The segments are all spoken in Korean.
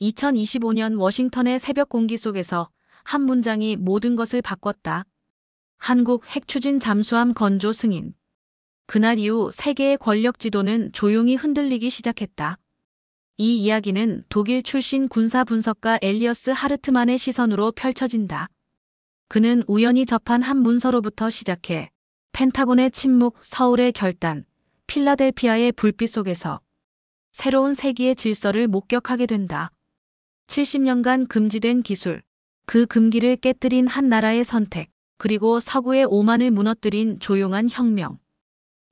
2025년 워싱턴의 새벽 공기 속에서 한 문장이 모든 것을 바꿨다. 한국 핵추진 잠수함 건조 승인. 그날 이후 세계의 권력 지도는 조용히 흔들리기 시작했다. 이 이야기는 독일 출신 군사 분석가 엘리어스 하르트만의 시선으로 펼쳐진다. 그는 우연히 접한 한 문서로부터 시작해 펜타곤의 침묵, 서울의 결단, 필라델피아의 불빛 속에서 새로운 세기의 질서를 목격하게 된다. 70년간 금지된 기술, 그 금기를 깨뜨린 한 나라의 선택, 그리고 서구의 오만을 무너뜨린 조용한 혁명.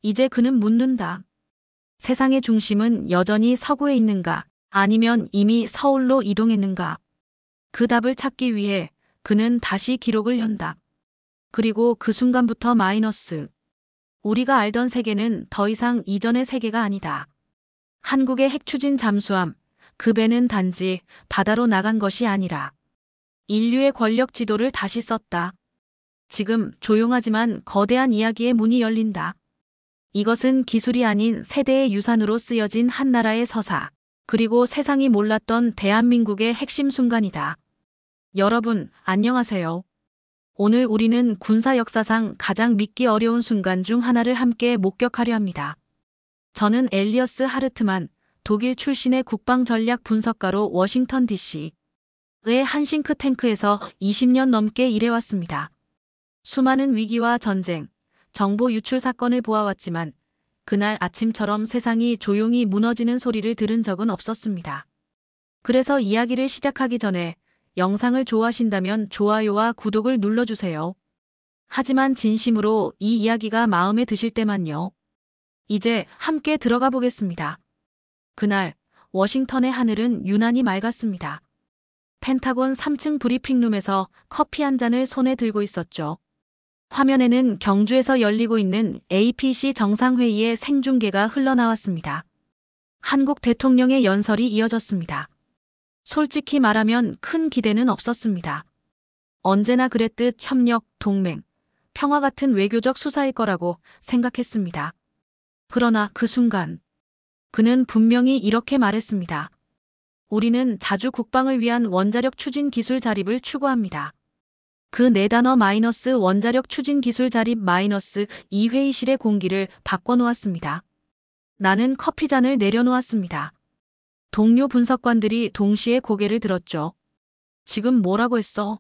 이제 그는 묻는다. 세상의 중심은 여전히 서구에 있는가, 아니면 이미 서울로 이동했는가? 그 답을 찾기 위해 그는 다시 기록을 연다. 그리고 그 순간부터 마이너스. 우리가 알던 세계는 더 이상 이전의 세계가 아니다. 한국의 핵추진 잠수함, 그 배는 단지 바다로 나간 것이 아니라 인류의 권력 지도를 다시 썼다. 지금 조용하지만 거대한 이야기의 문이 열린다. 이것은 기술이 아닌 세대의 유산으로 쓰여진 한 나라의 서사, 그리고 세상이 몰랐던 대한민국의 핵심 순간이다. 여러분, 안녕하세요. 오늘 우리는 군사 역사상 가장 믿기 어려운 순간 중 하나를 함께 목격하려 합니다. 저는 엘리어스 하르트만, 독일 출신의 국방전략 분석가로 워싱턴 DC의 한 싱크탱크에서 20년 넘게 일해왔습니다. 수많은 위기와 전쟁, 정보 유출 사건을 보아왔지만 그날 아침처럼 세상이 조용히 무너지는 소리를 들은 적은 없었습니다. 그래서 이야기를 시작하기 전에 영상을 좋아하신다면 좋아요와 구독을 눌러주세요. 하지만 진심으로 이 이야기가 마음에 드실 때만요. 이제 함께 들어가 보겠습니다. 그날 워싱턴의 하늘은 유난히 맑았습니다. 펜타곤 3층 브리핑룸에서 커피 한 잔을 손에 들고 있었죠. 화면에는 경주에서 열리고 있는 APC 정상회의의 생중계가 흘러나왔습니다. 한국 대통령의 연설이 이어졌습니다. 솔직히 말하면 큰 기대는 없었습니다. 언제나 그랬듯 협력, 동맹, 평화 같은 외교적 수사일 거라고 생각했습니다. 그러나 그 순간 그는 분명히 이렇게 말했습니다. 우리는 자주 국방을 위한 원자력 추진 기술 자립을 추구합니다. 그 네 단어 마이너스 원자력 추진 기술 자립 마이너스 이 회의실의 공기를 바꿔놓았습니다. 나는 커피잔을 내려놓았습니다. 동료 분석관들이 동시에 고개를 들었죠. 지금 뭐라고 했어?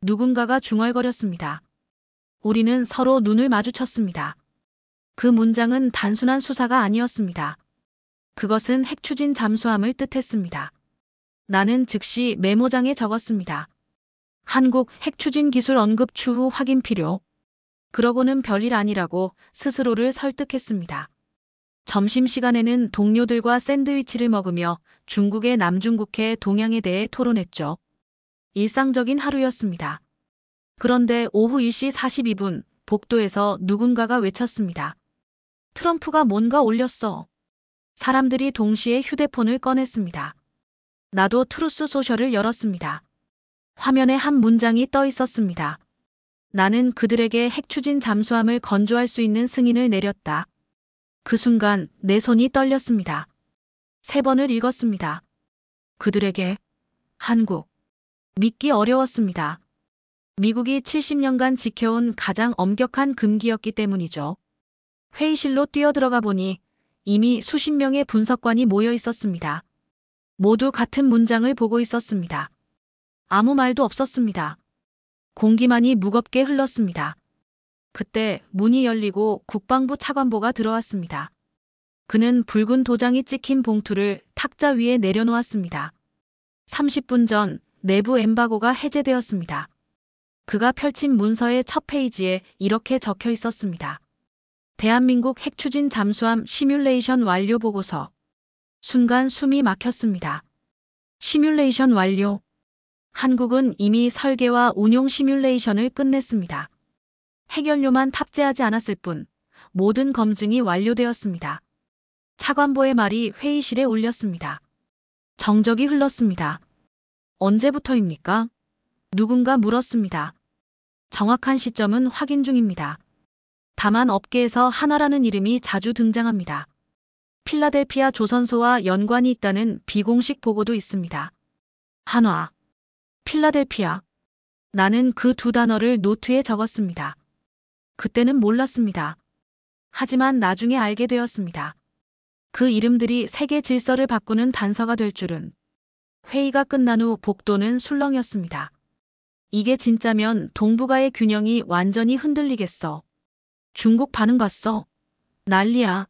누군가가 중얼거렸습니다. 우리는 서로 눈을 마주쳤습니다. 그 문장은 단순한 수사가 아니었습니다. 그것은 핵추진 잠수함을 뜻했습니다. 나는 즉시 메모장에 적었습니다. 한국 핵추진 기술 언급 추후 확인 필요. 그러고는 별일 아니라고 스스로를 설득했습니다. 점심시간에는 동료들과 샌드위치를 먹으며 중국의 남중국해 동향에 대해 토론했죠. 일상적인 하루였습니다. 그런데 오후 1시 42분 복도에서 누군가가 외쳤습니다. 트럼프가 뭔가 올렸어. 사람들이 동시에 휴대폰을 꺼냈습니다. 나도 트루스 소셜을 열었습니다. 화면에 한 문장이 떠 있었습니다. 나는 그들에게 핵추진 잠수함을 건조할 수 있는 승인을 내렸다. 그 순간 내 손이 떨렸습니다. 3번을 읽었습니다. 그들에게 한국. 믿기 어려웠습니다. 미국이 70년간 지켜온 가장 엄격한 금기였기 때문이죠. 회의실로 뛰어들어가 보니 이미 수십 명의 분석관이 모여 있었습니다. 모두 같은 문장을 보고 있었습니다. 아무 말도 없었습니다. 공기만이 무겁게 흘렀습니다. 그때 문이 열리고 국방부 차관보가 들어왔습니다. 그는 붉은 도장이 찍힌 봉투를 탁자 위에 내려놓았습니다. 30분 전 내부 엠바고가 해제되었습니다. 그가 펼친 문서의 첫 페이지에 이렇게 적혀 있었습니다. 대한민국 핵추진 잠수함 시뮬레이션 완료 보고서. 순간 숨이 막혔습니다. 시뮬레이션 완료. 한국은 이미 설계와 운용 시뮬레이션을 끝냈습니다. 핵연료만 탑재하지 않았을 뿐 모든 검증이 완료되었습니다. 차관보의 말이 회의실에 울렸습니다. 정적이 흘렀습니다. 언제부터입니까? 누군가 물었습니다. 정확한 시점은 확인 중입니다. 다만 업계에서 한화라는 이름이 자주 등장합니다. 필라델피아 조선소와 연관이 있다는 비공식 보고도 있습니다. 한화, 필라델피아. 나는 그 두 단어를 노트에 적었습니다. 그때는 몰랐습니다. 하지만 나중에 알게 되었습니다. 그 이름들이 세계 질서를 바꾸는 단서가 될 줄은. 회의가 끝난 후 복도는 술렁였습니다. 이게 진짜면 동북아의 균형이 완전히 흔들리겠어. 중국 반응 봤어. 난리야.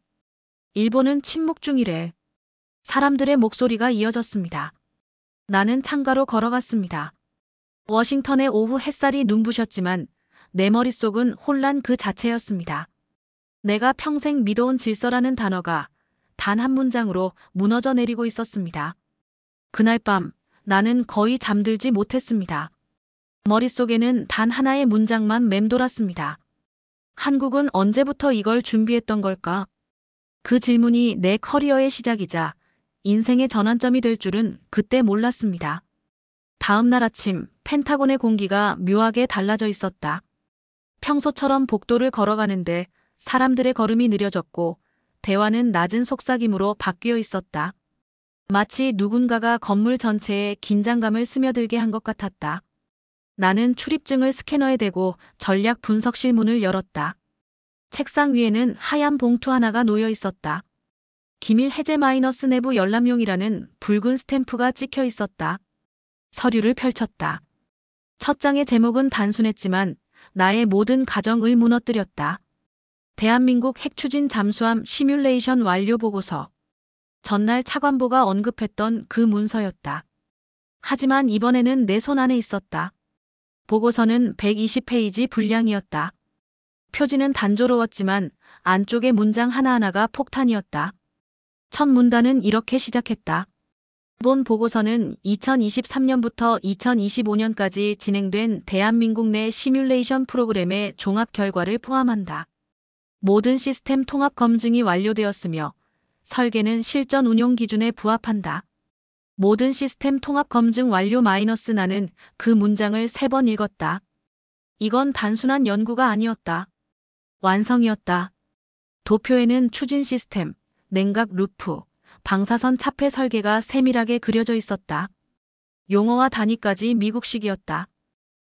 일본은 침묵 중이래. 사람들의 목소리가 이어졌습니다. 나는 창가로 걸어갔습니다. 워싱턴의 오후 햇살이 눈부셨지만 내 머릿속은 혼란 그 자체였습니다. 내가 평생 믿어온 질서라는 단어가 단 한 문장으로 무너져 내리고 있었습니다. 그날 밤 나는 거의 잠들지 못했습니다. 머릿속에는 단 하나의 문장만 맴돌았습니다. 한국은 언제부터 이걸 준비했던 걸까? 그 질문이 내 커리어의 시작이자 인생의 전환점이 될 줄은 그때 몰랐습니다. 다음 날 아침 펜타곤의 공기가 묘하게 달라져 있었다. 평소처럼 복도를 걸어가는데 사람들의 걸음이 느려졌고 대화는 낮은 속삭임으로 바뀌어 있었다. 마치 누군가가 건물 전체에 긴장감을 스며들게 한 것 같았다. 나는 출입증을 스캐너에 대고 전략 분석실 문을 열었다. 책상 위에는 하얀 봉투 하나가 놓여 있었다. 기밀 해제 마이너스 내부 열람용이라는 붉은 스탬프가 찍혀 있었다. 서류를 펼쳤다. 첫 장의 제목은 단순했지만 나의 모든 가정을 무너뜨렸다. 대한민국 핵추진 잠수함 시뮬레이션 완료 보고서. 전날 차관보가 언급했던 그 문서였다. 하지만 이번에는 내 손 안에 있었다. 보고서는 120페이지 분량이었다. 표지는 단조로웠지만 안쪽의 문장 하나하나가 폭탄이었다. 첫 문단은 이렇게 시작했다. 본 보고서는 2023년부터 2025년까지 진행된 대한민국 내 시뮬레이션 프로그램의 종합 결과를 포함한다. 모든 시스템 통합 검증이 완료되었으며 설계는 실전 운용 기준에 부합한다. 모든 시스템 통합 검증 완료 마이너스. 나는 그 문장을 3번 읽었다. 이건 단순한 연구가 아니었다. 완성이었다. 도표에는 추진 시스템, 냉각 루프, 방사선 차폐 설계가 세밀하게 그려져 있었다. 용어와 단위까지 미국식이었다.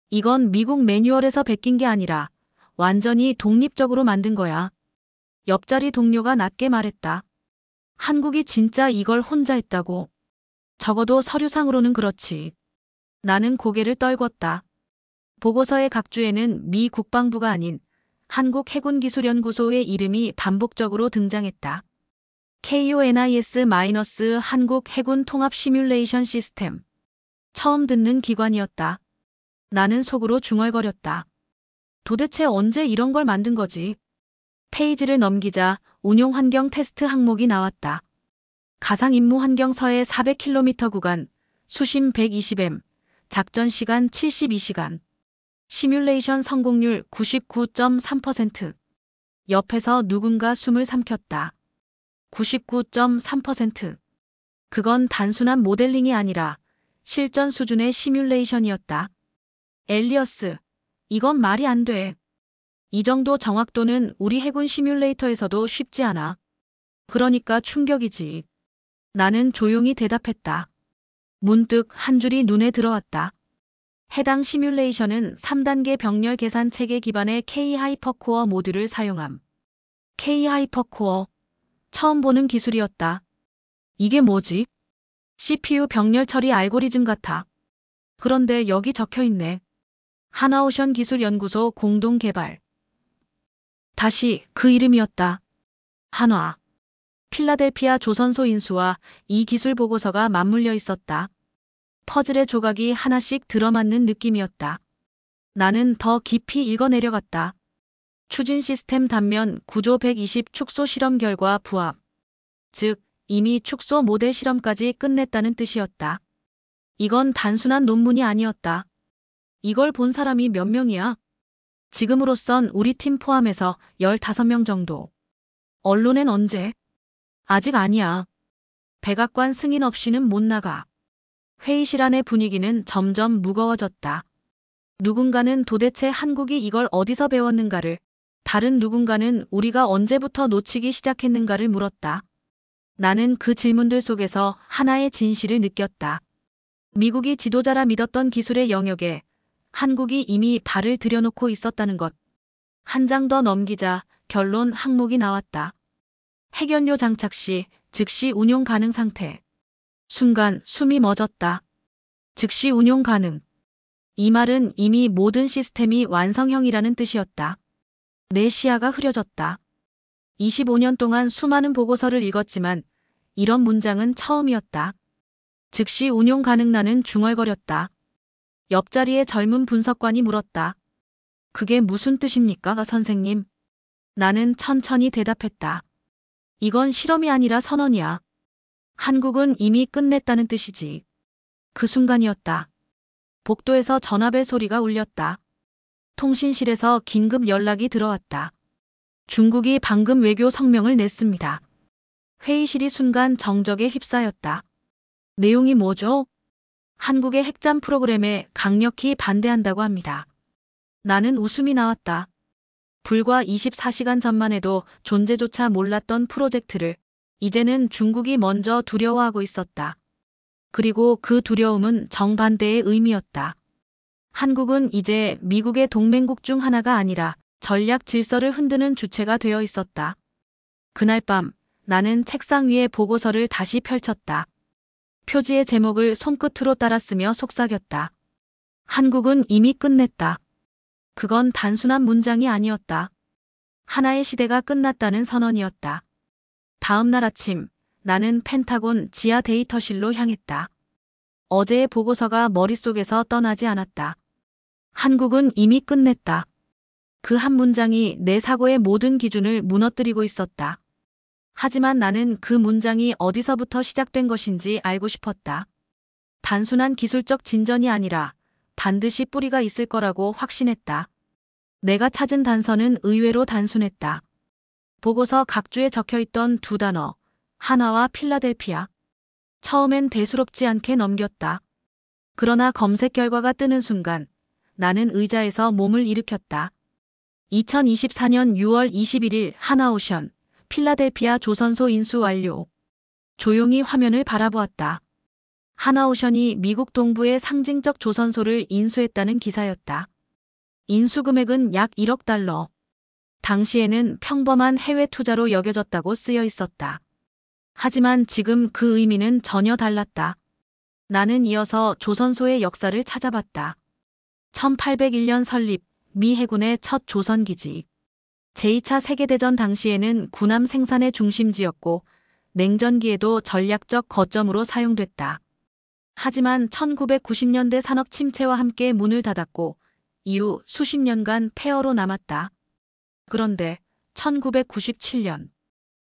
이건 미국 매뉴얼에서 베낀 게 아니라 완전히 독립적으로 만든 거야. 옆자리 동료가 낮게 말했다. 한국이 진짜 이걸 혼자 했다고. 적어도 서류상으로는 그렇지. 나는 고개를 떨궜다. 보고서의 각주에는 미 국방부가 아닌 한국해군기술연구소의 이름이 반복적으로 등장했다. KONIS- 한국해군 통합 시뮬레이션 시스템. 처음 듣는 기관이었다. 나는 속으로 중얼거렸다. 도대체 언제 이런 걸 만든 거지? 페이지를 넘기자 운용환경 테스트 항목이 나왔다. 가상임무 환경서의 400km 구간, 수심 120m, 작전시간 72시간, 시뮬레이션 성공률 99.3%. 옆에서 누군가 숨을 삼켰다. 99.3%. 그건 단순한 모델링이 아니라 실전 수준의 시뮬레이션이었다. 엘리어스, 이건 말이 안 돼. 이 정도 정확도는 우리 해군 시뮬레이터에서도 쉽지 않아. 그러니까 충격이지. 나는 조용히 대답했다. 문득 한 줄이 눈에 들어왔다. 해당 시뮬레이션은 3단계 병렬 계산 체계 기반의 K-하이퍼코어 모듈을 사용함. K-하이퍼코어. 처음 보는 기술이었다. 이게 뭐지? CPU 병렬 처리 알고리즘 같아. 그런데 여기 적혀있네. 하나오션 기술연구소 공동 개발. 다시 그 이름이었다. 한화. 필라델피아 조선소 인수와 이 기술 보고서가 맞물려 있었다. 퍼즐의 조각이 하나씩 들어맞는 느낌이었다. 나는 더 깊이 읽어내려갔다. 추진 시스템 단면 구조 120 축소 실험 결과 부합. 즉, 이미 축소 모델 실험까지 끝냈다는 뜻이었다. 이건 단순한 논문이 아니었다. 이걸 본 사람이 몇 명이야? 지금으로선 우리 팀 포함해서 15명 정도. 언론엔 언제? 아직 아니야. 백악관 승인 없이는 못 나가. 회의실 안의 분위기는 점점 무거워졌다. 누군가는 도대체 한국이 이걸 어디서 배웠는가를, 다른 누군가는 우리가 언제부터 놓치기 시작했는가를 물었다. 나는 그 질문들 속에서 하나의 진실을 느꼈다. 미국이 지도자라 믿었던 기술의 영역에 한국이 이미 발을 들여놓고 있었다는 것. 한 장 더 넘기자 결론 항목이 나왔다. 핵연료 장착 시 즉시 운용 가능 상태. 순간 숨이 멎었다. 즉시 운용 가능. 이 말은 이미 모든 시스템이 완성형이라는 뜻이었다. 내 시야가 흐려졌다. 25년 동안 수많은 보고서를 읽었지만 이런 문장은 처음이었다. 즉시 운용 가능. 나는 중얼거렸다. 옆자리의 젊은 분석관이 물었다. 그게 무슨 뜻입니까, 선생님? 나는 천천히 대답했다. 이건 실험이 아니라 선언이야. 한국은 이미 끝냈다는 뜻이지. 그 순간이었다. 복도에서 전화벨 소리가 울렸다. 통신실에서 긴급 연락이 들어왔다. 중국이 방금 외교 성명을 냈습니다. 회의실이 순간 정적에 휩싸였다. 내용이 뭐죠? 한국의 핵잠 프로그램에 강력히 반대한다고 합니다. 나는 웃음이 나왔다. 불과 24시간 전만 해도 존재조차 몰랐던 프로젝트를 이제는 중국이 먼저 두려워하고 있었다. 그리고 그 두려움은 정반대의 의미였다. 한국은 이제 미국의 동맹국 중 하나가 아니라 전략 질서를 흔드는 주체가 되어 있었다. 그날 밤 나는 책상 위에 보고서를 다시 펼쳤다. 표지의 제목을 손끝으로 따라쓰며 속삭였다. 한국은 이미 끝냈다. 그건 단순한 문장이 아니었다. 하나의 시대가 끝났다는 선언이었다. 다음 날 아침 나는 펜타곤 지하 데이터실로 향했다. 어제의 보고서가 머릿속에서 떠나지 않았다. 한국은 이미 끝냈다. 그 한 문장이 내 사고의 모든 기준을 무너뜨리고 있었다. 하지만 나는 그 문장이 어디서부터 시작된 것인지 알고 싶었다. 단순한 기술적 진전이 아니라 반드시 뿌리가 있을 거라고 확신했다. 내가 찾은 단서는 의외로 단순했다. 보고서 각주에 적혀있던 두 단어, 한화와 필라델피아. 처음엔 대수롭지 않게 넘겼다. 그러나 검색 결과가 뜨는 순간 나는 의자에서 몸을 일으켰다. 2024년 6월 21일 하나오션, 필라델피아 조선소 인수 완료. 조용히 화면을 바라보았다. 하나오션이 미국 동부의 상징적 조선소를 인수했다는 기사였다. 인수 금액은 약 1억 달러. 당시에는 평범한 해외 투자로 여겨졌다고 쓰여 있었다. 하지만 지금 그 의미는 전혀 달랐다. 나는 이어서 조선소의 역사를 찾아봤다. 1801년 설립, 미 해군의 첫 조선기지. 제2차 세계대전 당시에는 군함 생산의 중심지였고 냉전기에도 전략적 거점으로 사용됐다. 하지만 1990년대 산업 침체와 함께 문을 닫았고 이후 수십 년간 폐허로 남았다. 그런데 1997년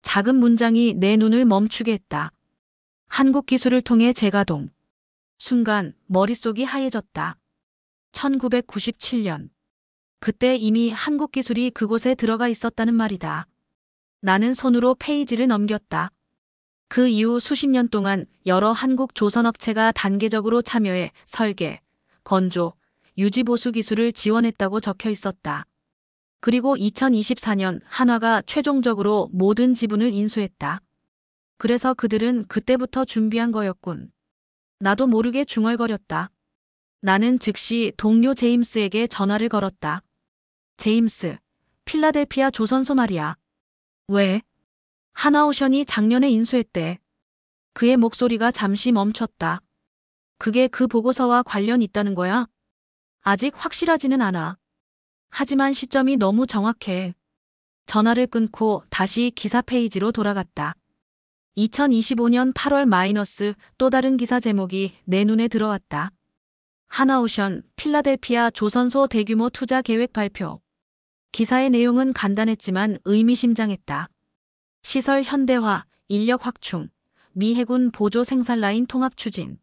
작은 문장이 내 눈을 멈추게 했다. 한국 기술을 통해 재가동. 순간 머릿속이 하얘졌다. 1997년. 그때 이미 한국 기술이 그곳에 들어가 있었다는 말이다. 나는 손으로 페이지를 넘겼다. 그 이후 수십 년 동안 여러 한국 조선업체가 단계적으로 참여해 설계, 건조, 유지보수 기술을 지원했다고 적혀 있었다. 그리고 2024년 한화가 최종적으로 모든 지분을 인수했다. 그래서 그들은 그때부터 준비한 거였군. 나도 모르게 중얼거렸다. 나는 즉시 동료 제임스에게 전화를 걸었다. 제임스, 필라델피아 조선소 말이야. 왜? 하나오션이 작년에 인수했대. 그의 목소리가 잠시 멈췄다. 그게 그 보고서와 관련 있다는 거야? 아직 확실하지는 않아. 하지만 시점이 너무 정확해. 전화를 끊고 다시 기사 페이지로 돌아갔다. 2025년 8월 마이너스 또 다른 기사 제목이 내 눈에 들어왔다. 하나오션, 필라델피아 조선소 대규모 투자 계획 발표. 기사의 내용은 간단했지만 의미심장했다. 시설 현대화, 인력 확충, 미 해군 보조 생산 라인 통합 추진.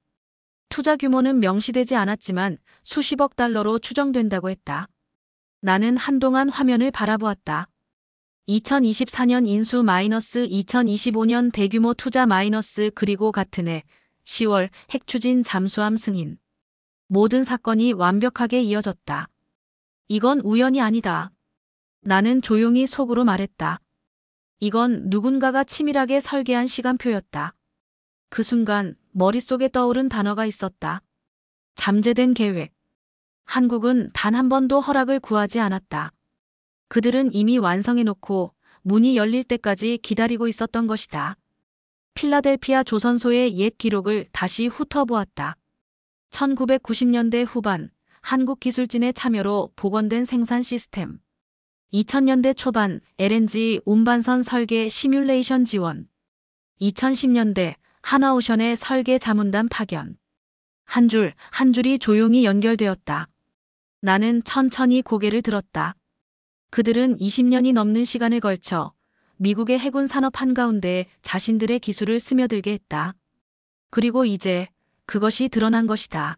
투자 규모는 명시되지 않았지만 수십억 달러로 추정된다고 했다. 나는 한동안 화면을 바라보았다. 2024년 인수 마이너스 2025년 대규모 투자 마이너스 그리고 같은 해 10월 핵 추진 잠수함 승인. 모든 사건이 완벽하게 이어졌다. 이건 우연이 아니다. 나는 조용히 속으로 말했다. 이건 누군가가 치밀하게 설계한 시간표였다. 그 순간 머릿속에 떠오른 단어가 있었다. 잠재된 계획. 한국은 단 한 번도 허락을 구하지 않았다. 그들은 이미 완성해놓고 문이 열릴 때까지 기다리고 있었던 것이다. 필라델피아 조선소의 옛 기록을 다시 훑어보았다. 1990년대 후반 한국 기술진의 참여로 복원된 생산 시스템. 2000년대 초반 LNG 운반선 설계 시뮬레이션 지원. 2010년대 하나오션의 설계 자문단 파견. 한 줄 한 줄이 조용히 연결되었다. 나는 천천히 고개를 들었다. 그들은 20년이 넘는 시간을 걸쳐 미국의 해군 산업 한가운데 자신들의 기술을 스며들게 했다. 그리고 이제 그것이 드러난 것이다.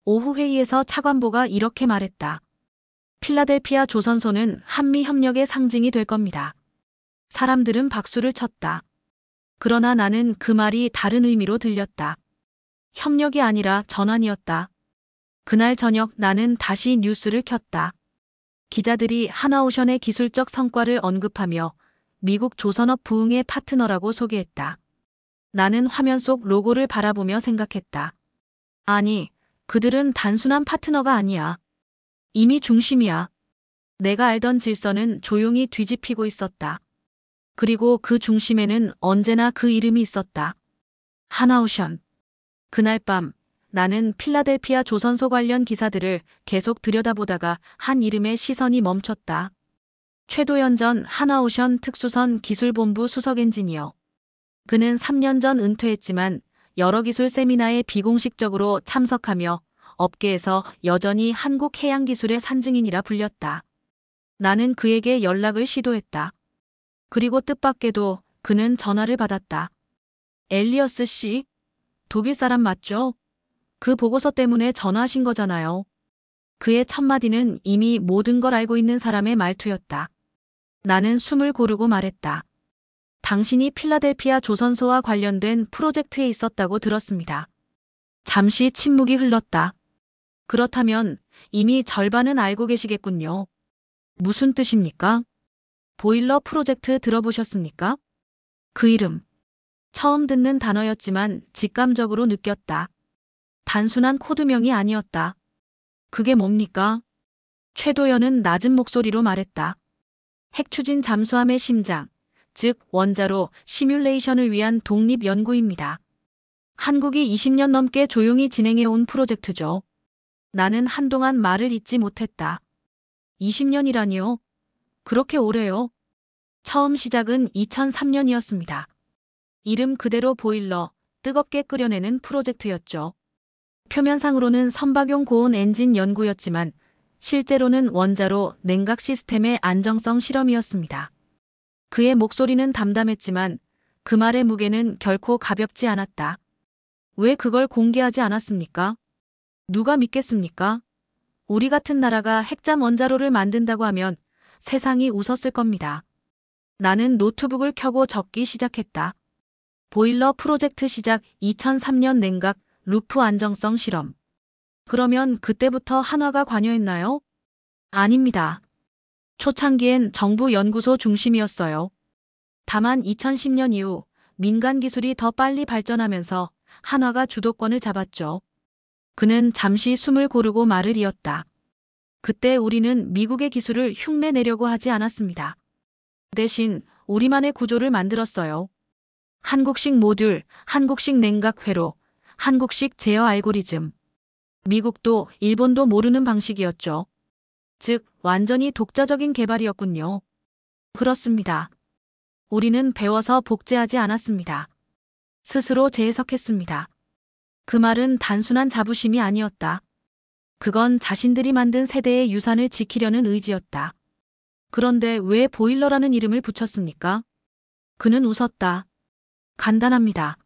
오후 회의에서 차관보가 이렇게 말했다. 필라델피아 조선소는 한미 협력의 상징이 될 겁니다. 사람들은 박수를 쳤다. 그러나 나는 그 말이 다른 의미로 들렸다. 협력이 아니라 전환이었다. 그날 저녁 나는 다시 뉴스를 켰다. 기자들이 하나오션의 기술적 성과를 언급하며 미국 조선업 부흥의 파트너라고 소개했다. 나는 화면 속 로고를 바라보며 생각했다. 아니, 그들은 단순한 파트너가 아니야. 이미 중심이야. 내가 알던 질서는 조용히 뒤집히고 있었다. 그리고 그 중심에는 언제나 그 이름이 있었다. 하나오션. 그날 밤 나는 필라델피아 조선소 관련 기사들을 계속 들여다보다가 한 이름에 시선이 멈췄다. 최도연 전 하나오션 특수선 기술본부 수석 엔지니어. 그는 3년 전 은퇴했지만 여러 기술 세미나에 비공식적으로 참석하며 업계에서 여전히 한국 해양기술의 산증인이라 불렸다. 나는 그에게 연락을 시도했다. 그리고 뜻밖에도 그는 전화를 받았다. 엘리어스 씨? 독일 사람 맞죠? 그 보고서 때문에 전화하신 거잖아요. 그의 첫마디는 이미 모든 걸 알고 있는 사람의 말투였다. 나는 숨을 고르고 말했다. 당신이 필라델피아 조선소와 관련된 프로젝트에 있었다고 들었습니다. 잠시 침묵이 흘렀다. 그렇다면 이미 절반은 알고 계시겠군요. 무슨 뜻입니까? 보일러 프로젝트 들어보셨습니까? 그 이름. 처음 듣는 단어였지만 직감적으로 느꼈다. 단순한 코드명이 아니었다. 그게 뭡니까? 최도연은 낮은 목소리로 말했다. 핵추진 잠수함의 심장, 즉 원자로 시뮬레이션을 위한 독립연구입니다. 한국이 20년 넘게 조용히 진행해온 프로젝트죠. 나는 한동안 말을 잇지 못했다. 20년이라니요? 그렇게 오래요? 처음 시작은 2003년이었습니다. 이름 그대로 보일러, 뜨겁게 끓여내는 프로젝트였죠. 표면상으로는 선박용 고온 엔진 연구였지만 실제로는 원자로 냉각 시스템의 안정성 실험이었습니다. 그의 목소리는 담담했지만 그 말의 무게는 결코 가볍지 않았다. 왜 그걸 공개하지 않았습니까? 누가 믿겠습니까? 우리 같은 나라가 핵잠 원자로를 만든다고 하면 세상이 웃었을 겁니다. 나는 노트북을 켜고 적기 시작했다. 보일러 프로젝트 시작 2003년 냉각 루프 안정성 실험. 그러면 그때부터 한화가 관여했나요? 아닙니다. 초창기엔 정부 연구소 중심이었어요. 다만 2010년 이후 민간 기술이 더 빨리 발전하면서 한화가 주도권을 잡았죠. 그는 잠시 숨을 고르고 말을 이었다. 그때 우리는 미국의 기술을 흉내내려고 하지 않았습니다. 대신 우리만의 구조를 만들었어요. 한국식 모듈, 한국식 냉각 회로, 한국식 제어 알고리즘. 미국도 일본도 모르는 방식이었죠. 즉, 완전히 독자적인 개발이었군요. 그렇습니다. 우리는 배워서 복제하지 않았습니다. 스스로 재해석했습니다. 그 말은 단순한 자부심이 아니었다. 그건 자신들이 만든 세대의 유산을 지키려는 의지였다. 그런데 왜 보일러라는 이름을 붙였습니까? 그는 웃었다. 간단합니다.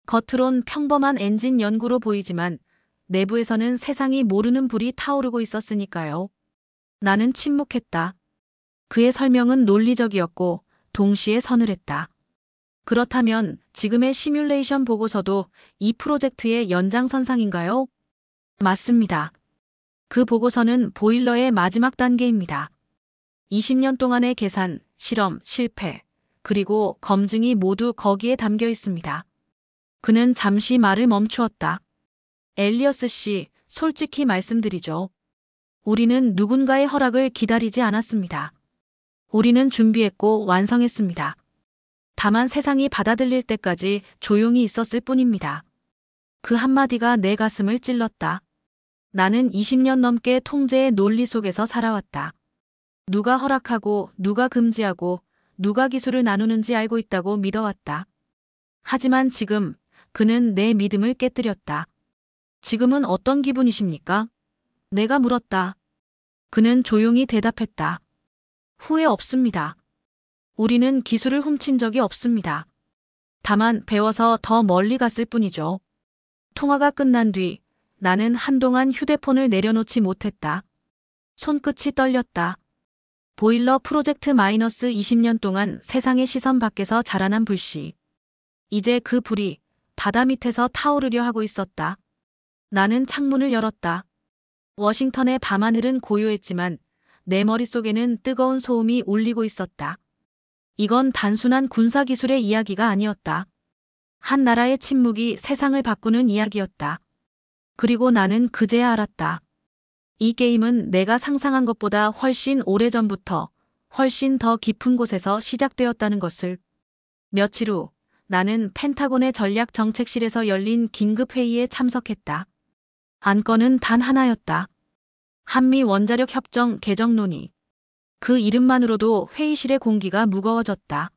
겉으론 평범한 엔진 연구로 보이지만 내부에서는 세상이 모르는 불이 타오르고 있었으니까요. 나는 침묵했다. 그의 설명은 논리적이었고 동시에 서늘했다. 그렇다면 지금의 시뮬레이션 보고서도 이 프로젝트의 연장선상인가요? 맞습니다. 그 보고서는 보일러의 마지막 단계입니다. 20년 동안의 계산, 실험, 실패, 그리고 검증이 모두 거기에 담겨 있습니다. 그는 잠시 말을 멈추었다. 엘리어스 씨, 솔직히 말씀드리죠. 우리는 누군가의 허락을 기다리지 않았습니다. 우리는 준비했고 완성했습니다. 다만 세상이 받아들일 때까지 조용히 있었을 뿐입니다. 그 한마디가 내 가슴을 찔렀다. 나는 20년 넘게 통제의 논리 속에서 살아왔다. 누가 허락하고 누가 금지하고 누가 기술을 나누는지 알고 있다고 믿어왔다. 하지만 지금 그는 내 믿음을 깨뜨렸다. 지금은 어떤 기분이십니까? 내가 물었다. 그는 조용히 대답했다. 후회 없습니다. 우리는 기술을 훔친 적이 없습니다. 다만 배워서 더 멀리 갔을 뿐이죠. 통화가 끝난 뒤 나는 한동안 휴대폰을 내려놓지 못했다. 손끝이 떨렸다. 보일러 프로젝트 마이너스 20년 동안 세상의 시선 밖에서 자라난 불씨. 이제 그 불이 바다 밑에서 타오르려 하고 있었다. 나는 창문을 열었다. 워싱턴의 밤하늘은 고요했지만 내 머릿속에는 뜨거운 소음이 울리고 있었다. 이건 단순한 군사기술의 이야기가 아니었다. 한 나라의 침묵이 세상을 바꾸는 이야기였다. 그리고 나는 그제야 알았다. 이 게임은 내가 상상한 것보다 훨씬 오래전부터 훨씬 더 깊은 곳에서 시작되었다는 것을. 며칠 후 나는 펜타곤의 전략정책실에서 열린 긴급회의에 참석했다. 안건은 단 하나였다. 한미 원자력 협정 개정 논의. 그 이름만으로도 회의실의 공기가 무거워졌다.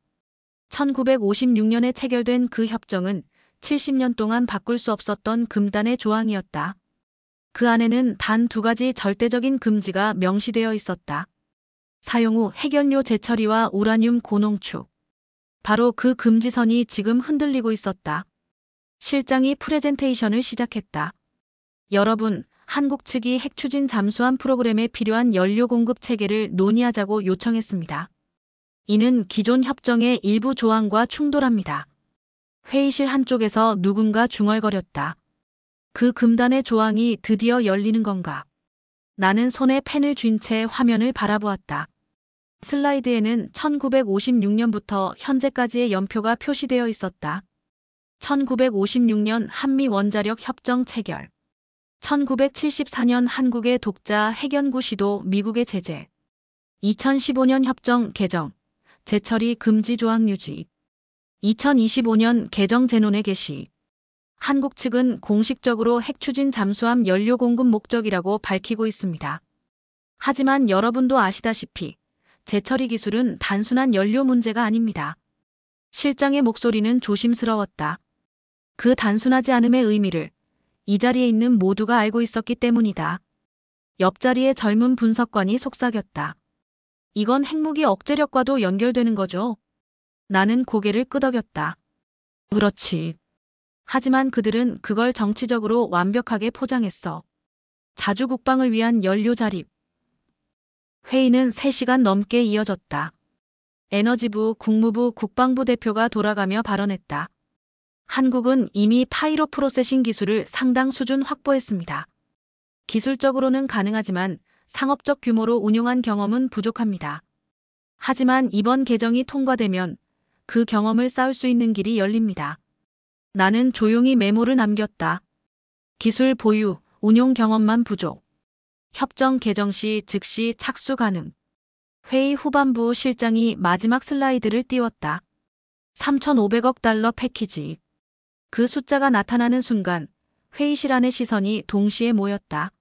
1956년에 체결된 그 협정은 70년 동안 바꿀 수 없었던 금단의 조항이었다. 그 안에는 단 2가지 절대적인 금지가 명시되어 있었다. 사용 후 핵연료 재처리와 우라늄 고농축. 바로 그 금지선이 지금 흔들리고 있었다. 실장이 프레젠테이션을 시작했다. 여러분, 한국 측이 핵추진 잠수함 프로그램에 필요한 연료 공급 체계를 논의하자고 요청했습니다. 이는 기존 협정의 일부 조항과 충돌합니다. 회의실 한쪽에서 누군가 중얼거렸다. 그 금단의 조항이 드디어 열리는 건가? 나는 손에 펜을 쥔 채 화면을 바라보았다. 슬라이드에는 1956년부터 현재까지의 연표가 표시되어 있었다. 1956년 한미 원자력 협정 체결. 1974년 한국의 독자 핵연구 시도 미국의 제재. 2015년 협정 개정. 재처리 금지 조항 유지. 2025년 개정 제논의 개시. 한국 측은 공식적으로 핵추진 잠수함 연료 공급 목적이라고 밝히고 있습니다. 하지만 여러분도 아시다시피 재처리 기술은 단순한 연료 문제가 아닙니다. 실장의 목소리는 조심스러웠다. 그 단순하지 않음의 의미를 이 자리에 있는 모두가 알고 있었기 때문이다. 옆자리의 젊은 분석관이 속삭였다. 이건 핵무기 억제력과도 연결되는 거죠. 나는 고개를 끄덕였다. 그렇지. 하지만 그들은 그걸 정치적으로 완벽하게 포장했어. 자주 국방을 위한 연료 자립. 회의는 3시간 넘게 이어졌다. 에너지부, 국무부, 국방부 대표가 돌아가며 발언했다. 한국은 이미 파이로 프로세싱 기술을 상당 수준 확보했습니다. 기술적으로는 가능하지만 상업적 규모로 운용한 경험은 부족합니다. 하지만 이번 개정이 통과되면 그 경험을 쌓을 수 있는 길이 열립니다. 나는 조용히 메모를 남겼다. 기술 보유, 운용 경험만 부족. 협정 개정 시 즉시 착수 가능. 회의 후반부 실장이 마지막 슬라이드를 띄웠다. 3,500억 달러 패키지. 그 숫자가 나타나는 순간 회의실 안의 시선이 동시에 모였다.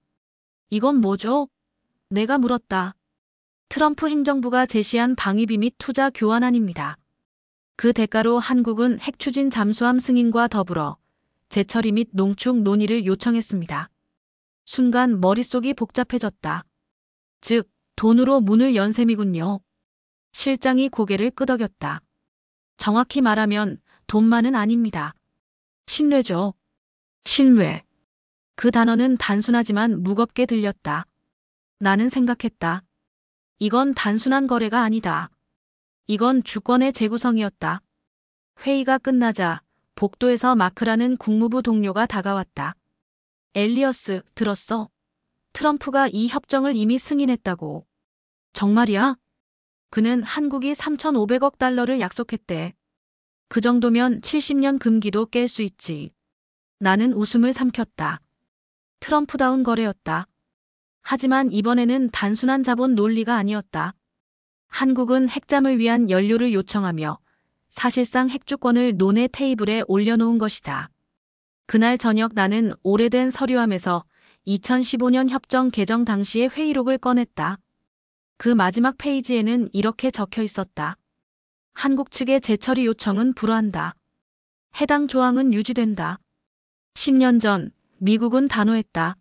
이건 뭐죠? 내가 물었다. 트럼프 행정부가 제시한 방위비 및 투자 교환안입니다. 그 대가로 한국은 핵추진 잠수함 승인과 더불어 재처리 및 농축 논의를 요청했습니다. 순간 머릿속이 복잡해졌다. 즉, 돈으로 문을 연 셈이군요. 실장이 고개를 끄덕였다. 정확히 말하면 돈만은 아닙니다. 신뢰죠. 신뢰. 그 단어는 단순하지만 무겁게 들렸다. 나는 생각했다. 이건 단순한 거래가 아니다. 이건 주권의 재구성이었다. 회의가 끝나자 복도에서 마크라는 국무부 동료가 다가왔다. 엘리어스, 들었어? 트럼프가 이 협정을 이미 승인했다고. 정말이야? 그는 한국이 3,500억 달러를 약속했대. 그 정도면 70년 금기도 깰 수 있지. 나는 웃음을 삼켰다. 트럼프다운 거래였다. 하지만 이번에는 단순한 자본 논리가 아니었다. 한국은 핵잠을 위한 연료를 요청하며 사실상 핵주권을 논의 테이블에 올려놓은 것이다. 그날 저녁 나는 오래된 서류함에서 2015년 협정 개정 당시의 회의록을 꺼냈다. 그 마지막 페이지에는 이렇게 적혀 있었다. 한국 측의 재처리 요청은 불허한다. 해당 조항은 유지된다. 10년 전 미국은 단호했다.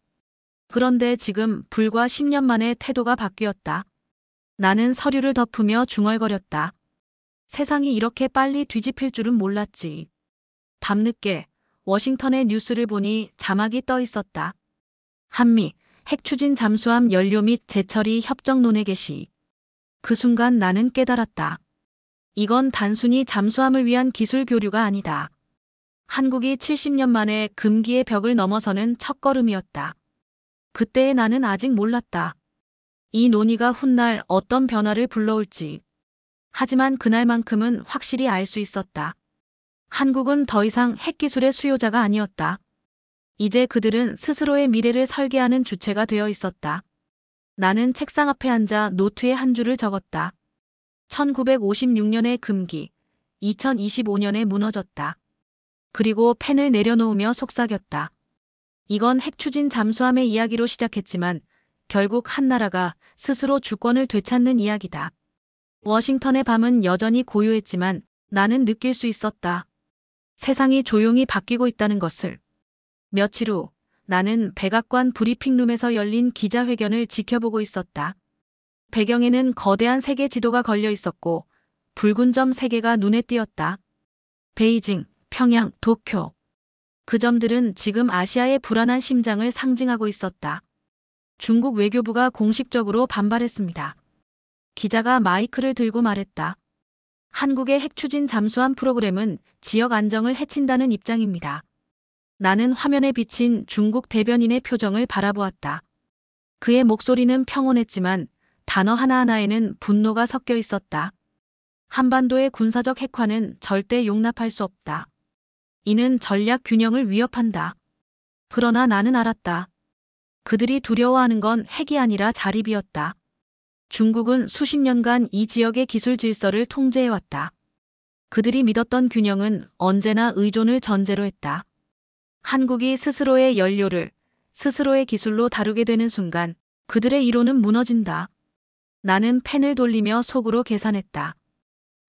그런데 지금 불과 10년 만에 태도가 바뀌었다. 나는 서류를 덮으며 중얼거렸다. 세상이 이렇게 빨리 뒤집힐 줄은 몰랐지. 밤늦게 워싱턴의 뉴스를 보니 자막이 떠 있었다. 한미 핵추진 잠수함 연료 및 재처리 협정 논의 개시. 그 순간 나는 깨달았다. 이건 단순히 잠수함을 위한 기술 교류가 아니다. 한국이 70년 만에 금기의 벽을 넘어서는 첫걸음이었다. 그때의 나는 아직 몰랐다. 이 논의가 훗날 어떤 변화를 불러올지. 하지만 그날만큼은 확실히 알 수 있었다. 한국은 더 이상 핵기술의 수요자가 아니었다. 이제 그들은 스스로의 미래를 설계하는 주체가 되어 있었다. 나는 책상 앞에 앉아 노트에 한 줄을 적었다. 1956년에 금기, 2025년에 무너졌다. 그리고 펜을 내려놓으며 속삭였다. 이건 핵추진 잠수함의 이야기로 시작했지만 결국 한 나라가 스스로 주권을 되찾는 이야기다. 워싱턴의 밤은 여전히 고요했지만 나는 느낄 수 있었다. 세상이 조용히 바뀌고 있다는 것을. 며칠 후 나는 백악관 브리핑룸에서 열린 기자회견을 지켜보고 있었다. 배경에는 거대한 세계 지도가 걸려 있었고 붉은 점 3개가 눈에 띄었다. 베이징, 평양, 도쿄. 그 점들은 지금 아시아의 불안한 심장을 상징하고 있었다. 중국 외교부가 공식적으로 반발했습니다. 기자가 마이크를 들고 말했다. 한국의 핵추진 잠수함 프로그램은 지역 안정을 해친다는 입장입니다. 나는 화면에 비친 중국 대변인의 표정을 바라보았다. 그의 목소리는 평온했지만 단어 하나하나에는 분노가 섞여 있었다. 한반도의 군사적 핵화는 절대 용납할 수 없다. 이는 전략 균형을 위협한다. 그러나 나는 알았다. 그들이 두려워하는 건 핵이 아니라 자립이었다. 중국은 수십 년간 이 지역의 기술 질서를 통제해왔다. 그들이 믿었던 균형은 언제나 의존을 전제로 했다. 한국이 스스로의 연료를 스스로의 기술로 다루게 되는 순간 그들의 이론은 무너진다. 나는 펜을 돌리며 속으로 계산했다.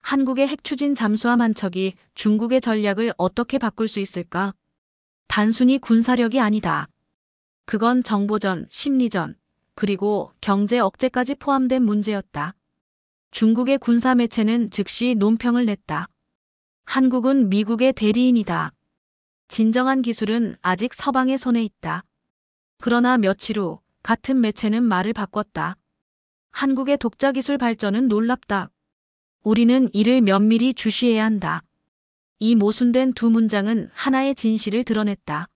한국의 핵추진 잠수함 한 척이 중국의 전략을 어떻게 바꿀 수 있을까? 단순히 군사력이 아니다. 그건 정보전, 심리전, 그리고 경제 억제까지 포함된 문제였다. 중국의 군사 매체는 즉시 논평을 냈다. 한국은 미국의 대리인이다. 진정한 기술은 아직 서방의 손에 있다. 그러나 며칠 후 같은 매체는 말을 바꿨다. 한국의 독자 기술 발전은 놀랍다. 우리는 이를 면밀히 주시해야 한다. 이 모순된 두 문장은 하나의 진실을 드러냈다.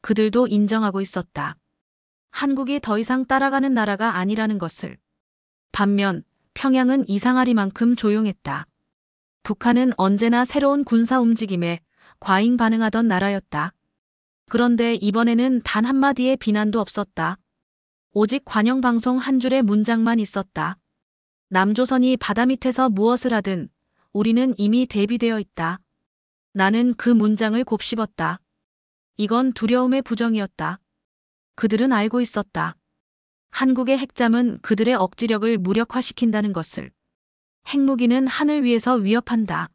그들도 인정하고 있었다. 한국이 더 이상 따라가는 나라가 아니라는 것을. 반면 평양은 이상하리만큼 조용했다. 북한은 언제나 새로운 군사 움직임에 과잉 반응하던 나라였다. 그런데 이번에는 단 한마디의 비난도 없었다. 오직 관영방송 한 줄의 문장만 있었다. 남조선이 바다 밑에서 무엇을 하든 우리는 이미 대비되어 있다. 나는 그 문장을 곱씹었다. 이건 두려움의 부정이었다. 그들은 알고 있었다. 한국의 핵잠은 그들의 억지력을 무력화시킨다는 것을. 핵무기는 하늘 위에서 위협한다.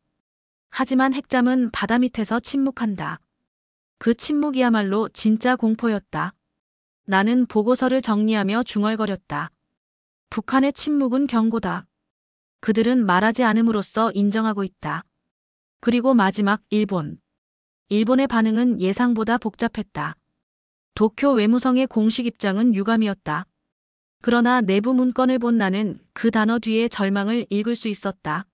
하지만 핵잠은 바다 밑에서 침묵한다. 그 침묵이야말로 진짜 공포였다. 나는 보고서를 정리하며 중얼거렸다. 북한의 침묵은 경고다. 그들은 말하지 않음으로써 인정하고 있다. 그리고 마지막 일본. 일본의 반응은 예상보다 복잡했다. 도쿄 외무성의 공식 입장은 유감이었다. 그러나 내부 문건을 본 나는 그 단어 뒤에 절망을 읽을 수 있었다.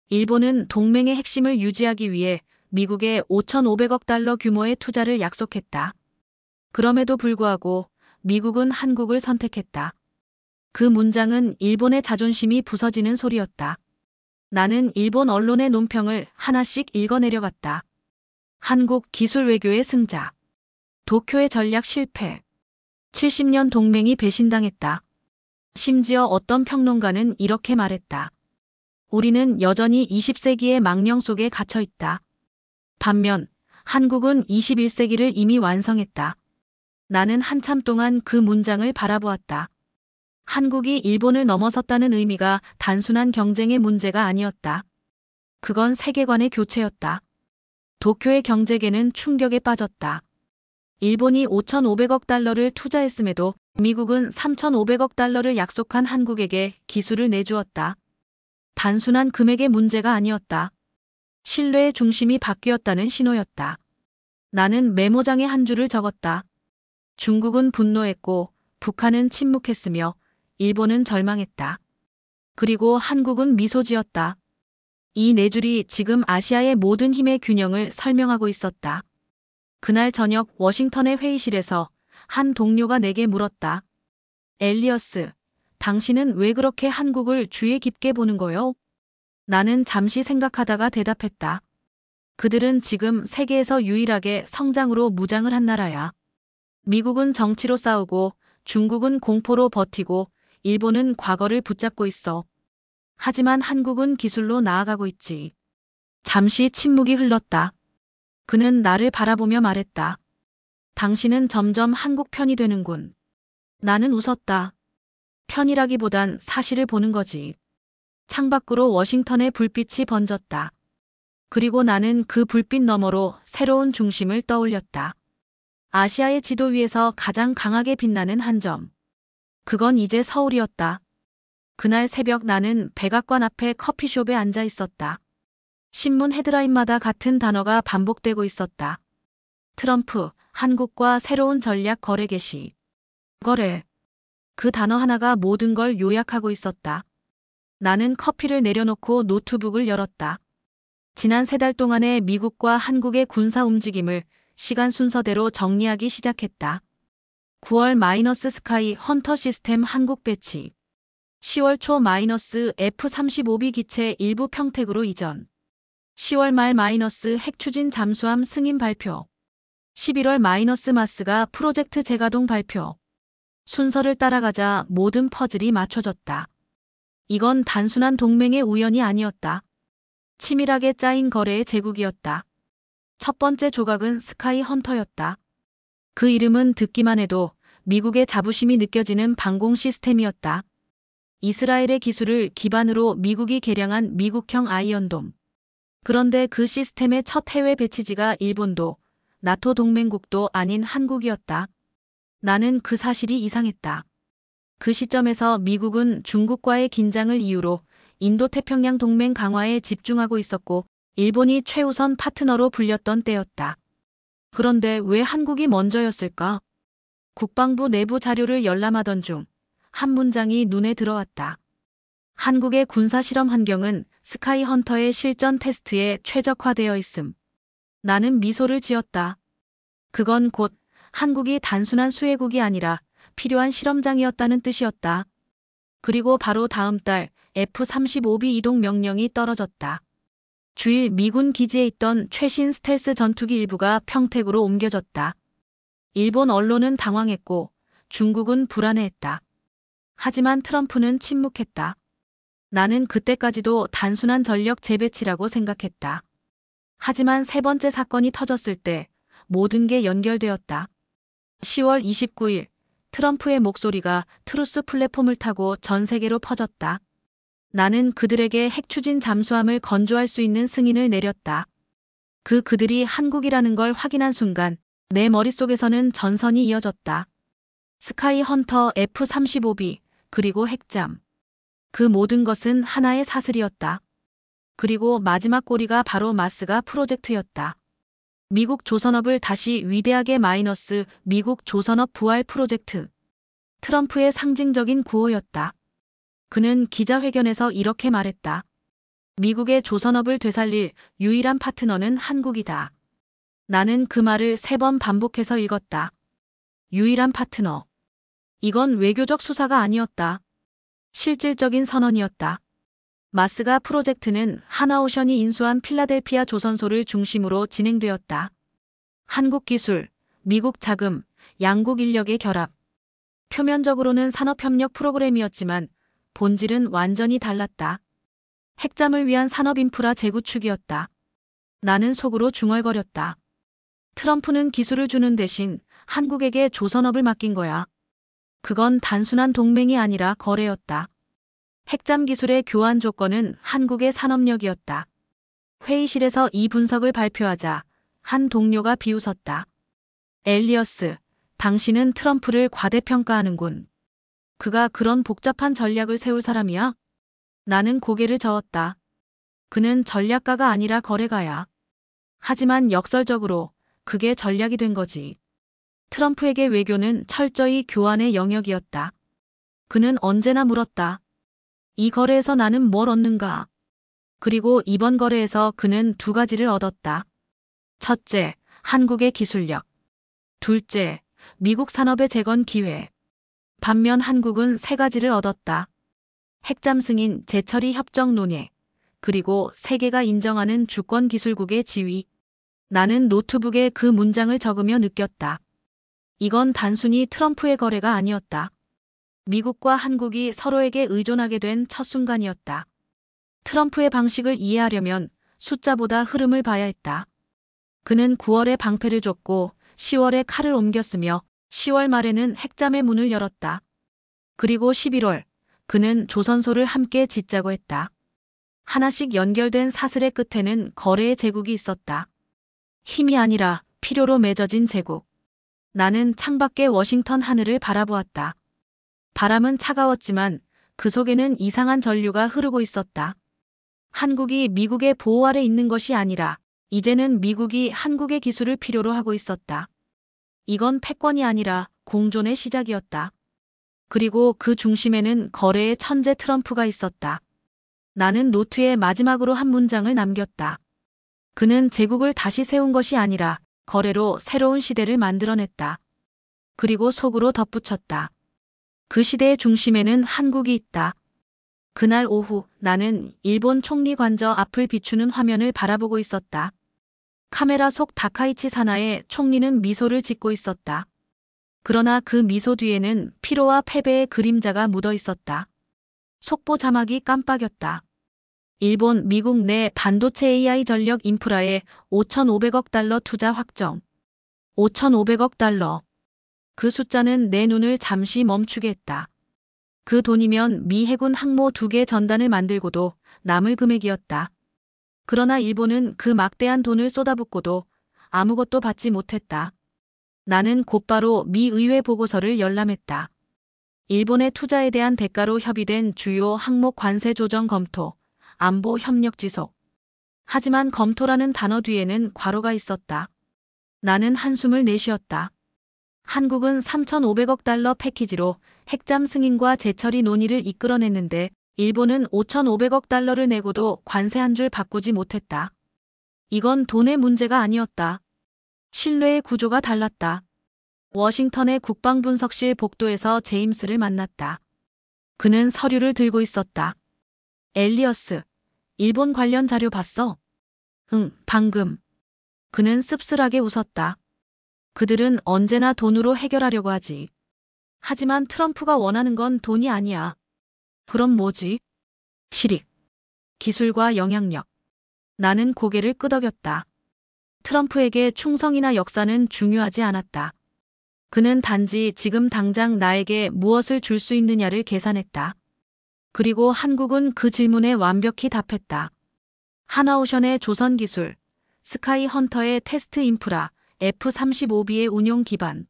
일본은 동맹의 핵심을 유지하기 위해 미국에 5,500억 달러 규모의 투자를 약속했다. 그럼에도 불구하고 미국은 한국을 선택했다. 그 문장은 일본의 자존심이 부서지는 소리였다. 나는 일본 언론의 논평을 하나씩 읽어내려갔다. 한국 기술 외교의 승자. 도쿄의 전략 실패. 70년 동맹이 배신당했다. 심지어 어떤 평론가는 이렇게 말했다. 우리는 여전히 20세기의 망령 속에 갇혀 있다. 반면 한국은 21세기를 이미 완성했다. 나는 한참 동안 그 문장을 바라보았다. 한국이 일본을 넘어섰다는 의미가 단순한 경쟁의 문제가 아니었다. 그건 세계관의 교체였다. 도쿄의 경제계는 충격에 빠졌다. 일본이 5,500억 달러를 투자했음에도 미국은 3,500억 달러를 약속한 한국에게 기술을 내주었다. 단순한 금액의 문제가 아니었다. 신뢰의 중심이 바뀌었다는 신호였다. 나는 메모장에 한 줄을 적었다. 중국은 분노했고 북한은 침묵했으며 일본은 절망했다. 그리고 한국은 미소 지었다. 이 네 줄이 지금 아시아의 모든 힘의 균형을 설명하고 있었다. 그날 저녁 워싱턴의 회의실에서 한 동료가 내게 물었다. 엘리어스, 당신은 왜 그렇게 한국을 주의 깊게 보는 거요? 나는 잠시 생각하다가 대답했다. 그들은 지금 세계에서 유일하게 성장으로 무장을 한 나라야. 미국은 정치로 싸우고 중국은 공포로 버티고 일본은 과거를 붙잡고 있어. 하지만 한국은 기술로 나아가고 있지. 잠시 침묵이 흘렀다. 그는 나를 바라보며 말했다. 당신은 점점 한국 편이 되는군. 나는 웃었다. 편이라기보단 사실을 보는 거지. 창밖으로 워싱턴의 불빛이 번졌다. 그리고 나는 그 불빛 너머로 새로운 중심을 떠올렸다. 아시아의 지도 위에서 가장 강하게 빛나는 한 점. 그건 이제 서울이었다. 그날 새벽 나는 백악관 앞에 커피숍에 앉아 있었다. 신문 헤드라인마다 같은 단어가 반복되고 있었다. 트럼프, 한국과 새로운 전략 거래 개시. 거래. 그 단어 하나가 모든 걸 요약하고 있었다. 나는 커피를 내려놓고 노트북을 열었다. 지난 3달 동안의 미국과 한국의 군사 움직임을 시간 순서대로 정리하기 시작했다. 9월 마이너스 스카이 헌터 시스템 한국 배치. 10월 초 마이너스 F-35B 기체 일부 평택으로 이전. 10월 말 마이너스 핵추진 잠수함 승인 발표. 11월 마이너스 마스가 프로젝트 재가동 발표. 순서를 따라가자 모든 퍼즐이 맞춰졌다. 이건 단순한 동맹의 우연이 아니었다. 치밀하게 짜인 거래의 제국이었다. 첫 번째 조각은 스카이 헌터였다. 그 이름은 듣기만 해도 미국의 자부심이 느껴지는 방공 시스템이었다. 이스라엘의 기술을 기반으로 미국이 개량한 미국형 아이언돔. 그런데 그 시스템의 첫 해외 배치지가 일본도 나토 동맹국도 아닌 한국이었다. 나는 그 사실이 이상했다. 그 시점에서 미국은 중국과의 긴장을 이유로 인도태평양 동맹 강화에 집중하고 있었고 일본이 최우선 파트너로 불렸던 때였다. 그런데 왜 한국이 먼저였을까? 국방부 내부 자료를 열람하던 중 한 문장이 눈에 들어왔다. 한국의 군사실험 환경은 스카이 헌터의 실전 테스트에 최적화되어 있음. 나는 미소를 지었다. 그건 곧 한국이 단순한 수혜국이 아니라 필요한 실험장이었다는 뜻이었다. 그리고 바로 다음 달 F-35B 이동 명령이 떨어졌다. 주일 미군 기지에 있던 최신 스텔스 전투기 일부가 평택으로 옮겨졌다. 일본 언론은 당황했고 중국은 불안해했다. 하지만 트럼프는 침묵했다. 나는 그때까지도 단순한 전력 재배치라고 생각했다. 하지만 세 번째 사건이 터졌을 때 모든 게 연결되었다. 10월 29일 트럼프의 목소리가 트루스 플랫폼을 타고 전 세계로 퍼졌다. 나는 그들에게 핵추진 잠수함을 건조할 수 있는 승인을 내렸다. 그들이 한국이라는 걸 확인한 순간 내 머릿속에서는 전선이 이어졌다. 스카이 헌터 F-35B 그리고 핵잠. 그 모든 것은 하나의 사슬이었다. 그리고 마지막 꼬리가 바로 마스가 프로젝트였다. 미국 조선업을 다시 위대하게 마이너스 미국 조선업 부활 프로젝트. 트럼프의 상징적인 구호였다. 그는 기자회견에서 이렇게 말했다. 미국의 조선업을 되살릴 유일한 파트너는 한국이다. 나는 그 말을 3번 반복해서 읽었다. 유일한 파트너. 이건 외교적 수사가 아니었다. 실질적인 선언이었다. 마스가 프로젝트는 하나오션이 인수한 필라델피아 조선소를 중심으로 진행되었다. 한국 기술, 미국 자금, 양국 인력의 결합. 표면적으로는 산업협력 프로그램이었지만 본질은 완전히 달랐다. 핵잠을 위한 산업인프라 재구축이었다. 나는 속으로 중얼거렸다. 트럼프는 기술을 주는 대신 한국에게 조선업을 맡긴 거야. 그건 단순한 동맹이 아니라 거래였다. 핵잠 기술의 교환 조건은 한국의 산업력이었다. 회의실에서 이 분석을 발표하자 한 동료가 비웃었다. 엘리어스, 당신은 트럼프를 과대평가하는군. 그가 그런 복잡한 전략을 세울 사람이야? 나는 고개를 저었다. 그는 전략가가 아니라 거래가야. 하지만 역설적으로 그게 전략이 된 거지. 트럼프에게 외교는 철저히 교환의 영역이었다. 그는 언제나 물었다. 이 거래에서 나는 뭘 얻는가? 그리고 이번 거래에서 그는 두 가지를 얻었다. 첫째, 한국의 기술력. 둘째, 미국 산업의 재건 기회. 반면 한국은 세 가지를 얻었다. 핵잠 승인 재처리 협정 논의. 그리고 세계가 인정하는 주권 기술국의 지위. 나는 노트북에 그 문장을 적으며 느꼈다. 이건 단순히 트럼프의 거래가 아니었다. 미국과 한국이 서로에게 의존하게 된 첫 순간이었다. 트럼프의 방식을 이해하려면 숫자보다 흐름을 봐야 했다. 그는 9월에 방패를 줬고 10월에 칼을 옮겼으며 10월 말에는 핵잠의 문을 열었다. 그리고 11월, 그는 조선소를 함께 짓자고 했다. 하나씩 연결된 사슬의 끝에는 거래의 제국이 있었다. 힘이 아니라 필요로 맺어진 제국. 나는 창밖의 워싱턴 하늘을 바라보았다. 바람은 차가웠지만 그 속에는 이상한 전류가 흐르고 있었다. 한국이 미국의 보호 아래 있는 것이 아니라 이제는 미국이 한국의 기술을 필요로 하고 있었다. 이건 패권이 아니라 공존의 시작이었다. 그리고 그 중심에는 거래의 천재 트럼프가 있었다. 나는 노트에 마지막으로 한 문장을 남겼다. 그는 제국을 다시 세운 것이 아니라 거래로 새로운 시대를 만들어냈다. 그리고 속으로 덧붙였다. 그 시대의 중심에는 한국이 있다. 그날 오후 나는 일본 총리 관저 앞을 비추는 화면을 바라보고 있었다. 카메라 속 다카이치 사나에 총리는 미소를 짓고 있었다. 그러나 그 미소 뒤에는 피로와 패배의 그림자가 묻어 있었다. 속보 자막이 깜빡였다. 일본, 미국 내 반도체 AI 전력 인프라에 5,500억 달러 투자 확정. 5,500억 달러. 그 숫자는 내 눈을 잠시 멈추게 했다. 그 돈이면 미 해군 항모 2개 전단을 만들고도 남을 금액이었다. 그러나 일본은 그 막대한 돈을 쏟아붓고도 아무것도 받지 못했다. 나는 곧바로 미 의회 보고서를 열람했다. 일본의 투자에 대한 대가로 협의된 주요 항목 관세 조정 검토, 안보 협력 지속. 하지만 검토라는 단어 뒤에는 괄호가 있었다. 나는 한숨을 내쉬었다. 한국은 3,500억 달러 패키지로 핵잠 승인과 재처리 논의를 이끌어냈는데 일본은 5,500억 달러를 내고도 관세 한 줄 바꾸지 못했다. 이건 돈의 문제가 아니었다. 신뢰의 구조가 달랐다. 워싱턴의 국방분석실 복도에서 제임스를 만났다. 그는 서류를 들고 있었다. 엘리어스, 일본 관련 자료 봤어? 응, 방금. 그는 씁쓸하게 웃었다. 그들은 언제나 돈으로 해결하려고 하지. 하지만 트럼프가 원하는 건 돈이 아니야. 그럼 뭐지? 실익, 기술과 영향력. 나는 고개를 끄덕였다. 트럼프에게 충성이나 역사는 중요하지 않았다. 그는 단지 지금 당장 나에게 무엇을 줄 수 있느냐를 계산했다. 그리고 한국은 그 질문에 완벽히 답했다. 하나오션의 조선 기술, 스카이 헌터의 테스트 인프라, F-35B의 운용 기반.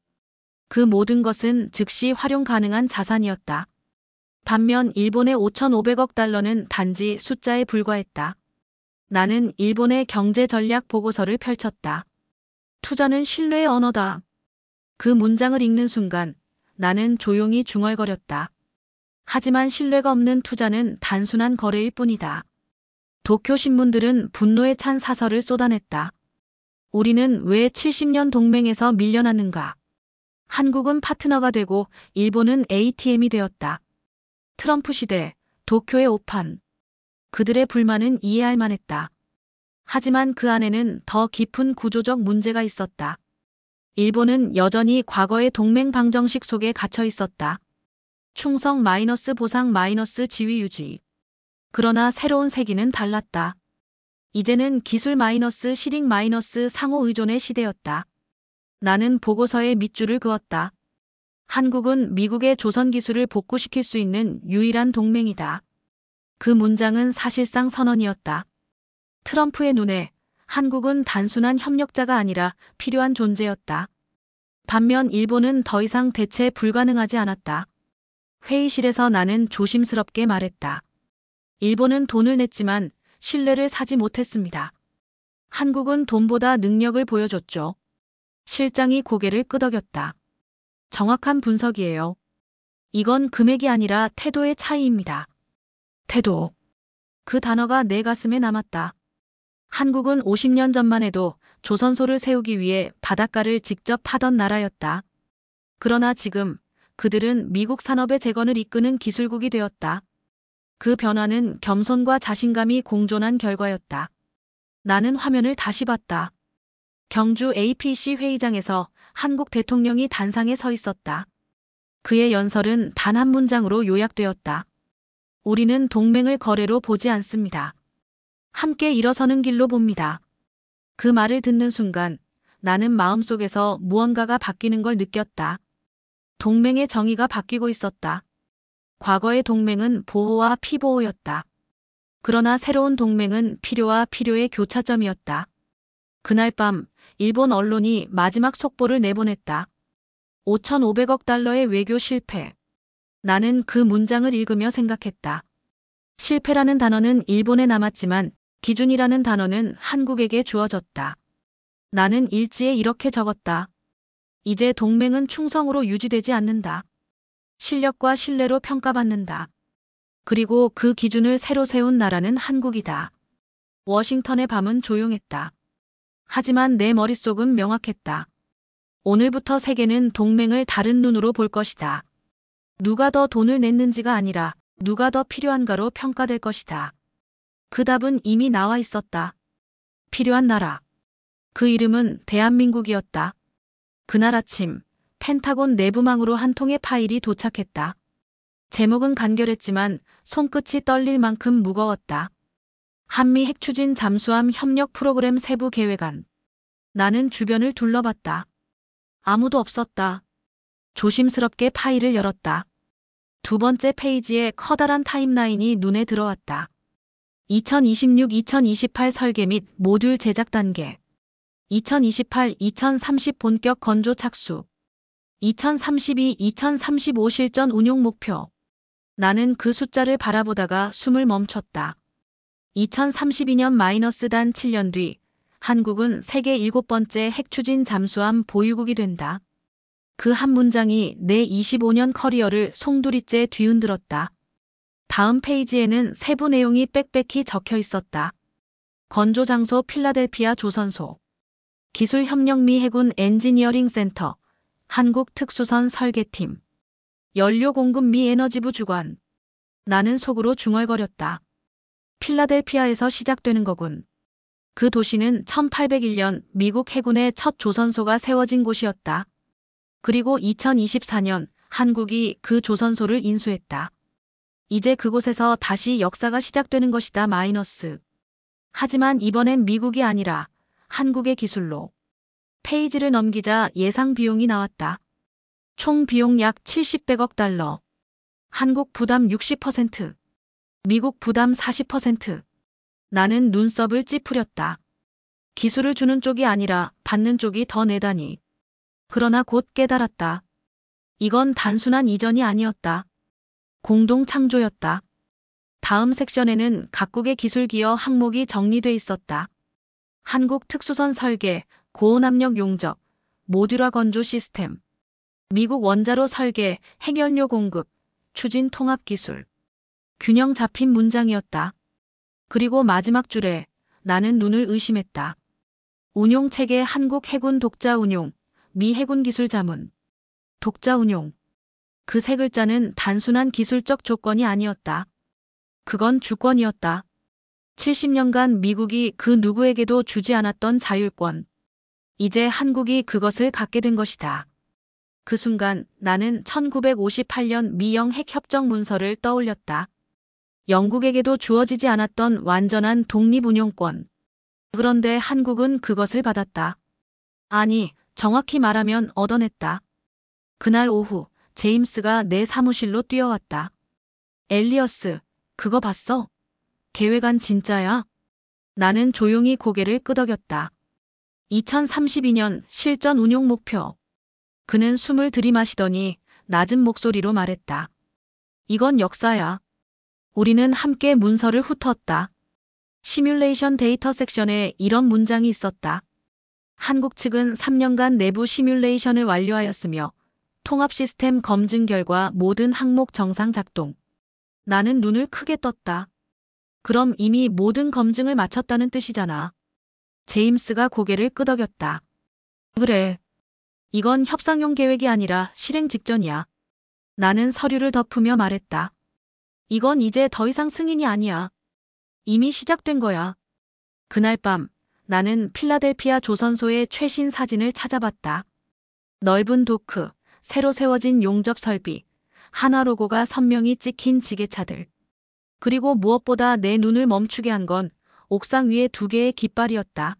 그 모든 것은 즉시 활용 가능한 자산이었다. 반면 일본의 5,500억 달러는 단지 숫자에 불과했다. 나는 일본의 경제 전략 보고서를 펼쳤다. 투자는 신뢰의 언어다. 그 문장을 읽는 순간 나는 조용히 중얼거렸다. 하지만 신뢰가 없는 투자는 단순한 거래일 뿐이다. 도쿄 신문들은 분노에 찬 사설을 쏟아냈다. 우리는 왜 70년 동맹에서 밀려났는가? 한국은 파트너가 되고 일본은 ATM이 되었다. 트럼프 시대, 도쿄의 오판. 그들의 불만은 이해할 만했다. 하지만 그 안에는 더 깊은 구조적 문제가 있었다. 일본은 여전히 과거의 동맹 방정식 속에 갇혀 있었다. 충성 마이너스 보상 마이너스 지위 유지. 그러나 새로운 세기는 달랐다. 이제는 기술 마이너스 실익 마이너스 상호 의존의 시대였다. 나는 보고서에 밑줄을 그었다. 한국은 미국의 조선 기술을 복구시킬 수 있는 유일한 동맹이다. 그 문장은 사실상 선언이었다. 트럼프의 눈에 한국은 단순한 협력자가 아니라 필요한 존재였다. 반면 일본은 더 이상 대체 불가능하지 않았다. 회의실에서 나는 조심스럽게 말했다. 일본은 돈을 냈지만 신뢰를 사지 못했습니다. 한국은 돈보다 능력을 보여줬죠. 실장이 고개를 끄덕였다. 정확한 분석이에요. 이건 금액이 아니라 태도의 차이입니다. 태도. 그 단어가 내 가슴에 남았다. 한국은 50년 전만 해도 조선소를 세우기 위해 바닷가를 직접 파던 나라였다. 그러나 지금 그들은 미국 산업의 재건을 이끄는 기술국이 되었다. 그 변화는 겸손과 자신감이 공존한 결과였다. 나는 화면을 다시 봤다. 경주 APC 회의장에서 한국 대통령이 단상에 서 있었다. 그의 연설은 단 한 문장으로 요약되었다. 우리는 동맹을 거래로 보지 않습니다. 함께 일어서는 길로 봅니다. 그 말을 듣는 순간 나는 마음속에서 무언가가 바뀌는 걸 느꼈다. 동맹의 정의가 바뀌고 있었다. 과거의 동맹은 보호와 피보호였다. 그러나 새로운 동맹은 필요와 필요의 교차점이었다. 그날 밤 일본 언론이 마지막 속보를 내보냈다. 5,500억 달러의 외교 실패. 나는 그 문장을 읽으며 생각했다. 실패라는 단어는 일본에 남았지만 기준이라는 단어는 한국에게 주어졌다. 나는 일지에 이렇게 적었다. 이제 동맹은 충성으로 유지되지 않는다. 실력과 신뢰로 평가받는다. 그리고 그 기준을 새로 세운 나라는 한국이다. 워싱턴의 밤은 조용했다. 하지만 내 머릿속은 명확했다. 오늘부터 세계는 동맹을 다른 눈으로 볼 것이다. 누가 더 돈을 냈는지가 아니라 누가 더 필요한가로 평가될 것이다. 그 답은 이미 나와 있었다. 필요한 나라. 그 이름은 대한민국이었다. 그날 아침 펜타곤 내부망으로 한 통의 파일이 도착했다. 제목은 간결했지만 손끝이 떨릴 만큼 무거웠다. 한미 핵추진 잠수함 협력 프로그램 세부 계획안. 나는 주변을 둘러봤다. 아무도 없었다. 조심스럽게 파일을 열었다. 두 번째 페이지에 커다란 타임라인이 눈에 들어왔다. 2026-2028 설계 및 모듈 제작 단계. 2028-2030 본격 건조 착수. 2032-2035 실전 운용 목표. 나는 그 숫자를 바라보다가 숨을 멈췄다. 2032년 마이너스 단 7년 뒤 한국은 세계 7번째 핵추진 잠수함 보유국이 된다. 그 한 문장이 내 25년 커리어를 송두리째 뒤흔들었다. 다음 페이지에는 세부 내용이 빽빽히 적혀 있었다. 건조 장소 필라델피아 조선소. 기술협력 미 해군 엔지니어링 센터. 한국 특수선 설계팀. 연료 공급 미 에너지부 주관. 나는 속으로 중얼거렸다. 필라델피아에서 시작되는 거군. 그 도시는 1801년 미국 해군의 첫 조선소가 세워진 곳이었다. 그리고 2024년 한국이 그 조선소를 인수했다. 이제 그곳에서 다시 역사가 시작되는 것이다 마이너스. 하지만 이번엔 미국이 아니라 한국의 기술로. 페이지를 넘기자 예상 비용이 나왔다. 총 비용 약 70백억 달러. 한국 부담 60%. 미국 부담 40%. 나는 눈썹을 찌푸렸다. 기술을 주는 쪽이 아니라 받는 쪽이 더 내다니. 그러나 곧 깨달았다. 이건 단순한 이전이 아니었다. 공동 창조였다. 다음 섹션에는 각국의 기술 기여 항목이 정리돼 있었다. 한국 특수선 설계, 고온압력 용접, 모듈화 건조 시스템. 미국 원자로 설계, 핵연료 공급, 추진 통합 기술. 균형 잡힌 문장이었다. 그리고 마지막 줄에 나는 눈을 의심했다. 운용체계 한국 해군 독자 운용, 미 해군 기술 자문. 독자 운용. 그 세 글자는 단순한 기술적 조건이 아니었다. 그건 주권이었다. 70년간 미국이 그 누구에게도 주지 않았던 자율권. 이제 한국이 그것을 갖게 된 것이다. 그 순간 나는 1958년 미영 핵협정 문서를 떠올렸다. 영국에게도 주어지지 않았던 완전한 독립운용권. 그런데 한국은 그것을 받았다. 아니, 정확히 말하면 얻어냈다. 그날 오후 제임스가 내 사무실로 뛰어왔다. 엘리어스, 그거 봤어? 계획안 진짜야? 나는 조용히 고개를 끄덕였다. 2032년 실전 운용 목표. 그는 숨을 들이마시더니 낮은 목소리로 말했다. 이건 역사야. 우리는 함께 문서를 훑었다. 시뮬레이션 데이터 섹션에 이런 문장이 있었다. 한국 측은 3년간 내부 시뮬레이션을 완료하였으며 통합 시스템 검증 결과 모든 항목 정상 작동. 나는 눈을 크게 떴다. 그럼 이미 모든 검증을 마쳤다는 뜻이잖아. 제임스가 고개를 끄덕였다. 그래. 이건 협상용 계획이 아니라 실행 직전이야. 나는 서류를 덮으며 말했다. 이건 이제 더 이상 승인이 아니야. 이미 시작된 거야. 그날 밤 나는 필라델피아 조선소의 최신 사진을 찾아봤다. 넓은 도크, 새로 세워진 용접 설비, 한화 로고가 선명히 찍힌 지게차들. 그리고 무엇보다 내 눈을 멈추게 한 건 옥상 위에 2개의 깃발이었다.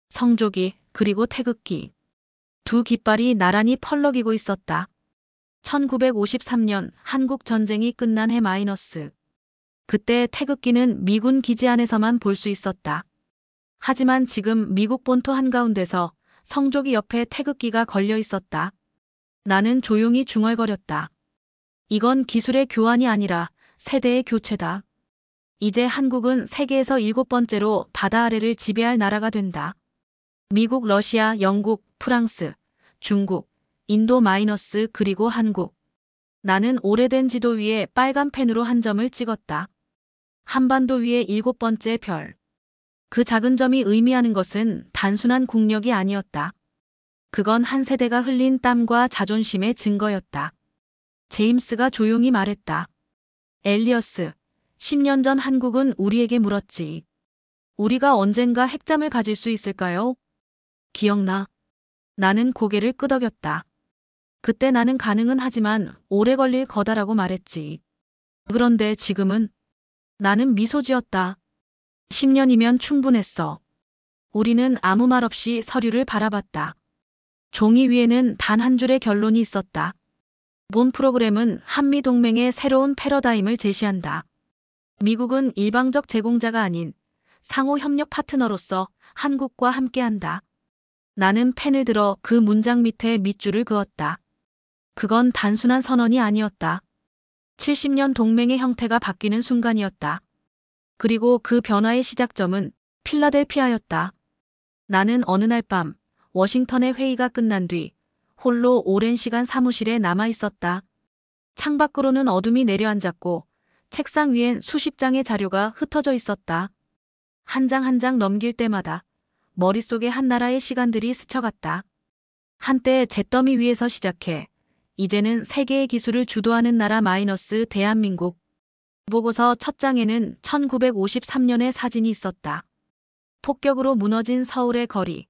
성조기 그리고 태극기. 2 깃발이 나란히 펄럭이고 있었다. 1953년 한국 전쟁이 끝난 해 마이너스. 그때 태극기는 미군 기지 안에서만 볼 수 있었다. 하지만 지금 미국 본토 한가운데서 성조기 옆에 태극기가 걸려 있었다. 나는 조용히 중얼거렸다. 이건 기술의 교환이 아니라 세대의 교체다. 이제 한국은 세계에서 7번째로 바다 아래를 지배할 나라가 된다. 미국, 러시아, 영국, 프랑스, 중국, 인도 마이너스 그리고 한국. 나는 오래된 지도 위에 빨간 펜으로 한 점을 찍었다. 한반도 위에 7번째 별. 그 작은 점이 의미하는 것은 단순한 국력이 아니었다. 그건 한 세대가 흘린 땀과 자존심의 증거였다. 제임스가 조용히 말했다. 엘리어스, 10년 전 한국은 우리에게 물었지. 우리가 언젠가 핵잠을 가질 수 있을까요? 기억나? 나는 고개를 끄덕였다. 그때 나는 가능은 하지만 오래 걸릴 거다라고 말했지. 그런데 지금은? 나는 미소 지었다. 10년이면 충분했어. 우리는 아무 말 없이 서류를 바라봤다. 종이 위에는 단 한 줄의 결론이 있었다. 본 프로그램은 한미동맹의 새로운 패러다임을 제시한다. 미국은 일방적 제공자가 아닌 상호 협력 파트너로서 한국과 함께한다. 나는 펜을 들어 그 문장 밑에 밑줄을 그었다. 그건 단순한 선언이 아니었다. 70년 동맹의 형태가 바뀌는 순간이었다. 그리고 그 변화의 시작점은 필라델피아였다. 나는 어느 날 밤 워싱턴의 회의가 끝난 뒤 홀로 오랜 시간 사무실에 남아 있었다. 창밖으로는 어둠이 내려앉았고 책상 위엔 수십 장의 자료가 흩어져 있었다. 한 장 한 장 넘길 때마다 머릿속에 한 나라의 시간들이 스쳐갔다. 한때 잿더미 위에서 시작해 이제는 세계의 기술을 주도하는 나라 마이너스 대한민국. 보고서 첫 장에는 1953년의 사진이 있었다. 폭격으로 무너진 서울의 거리,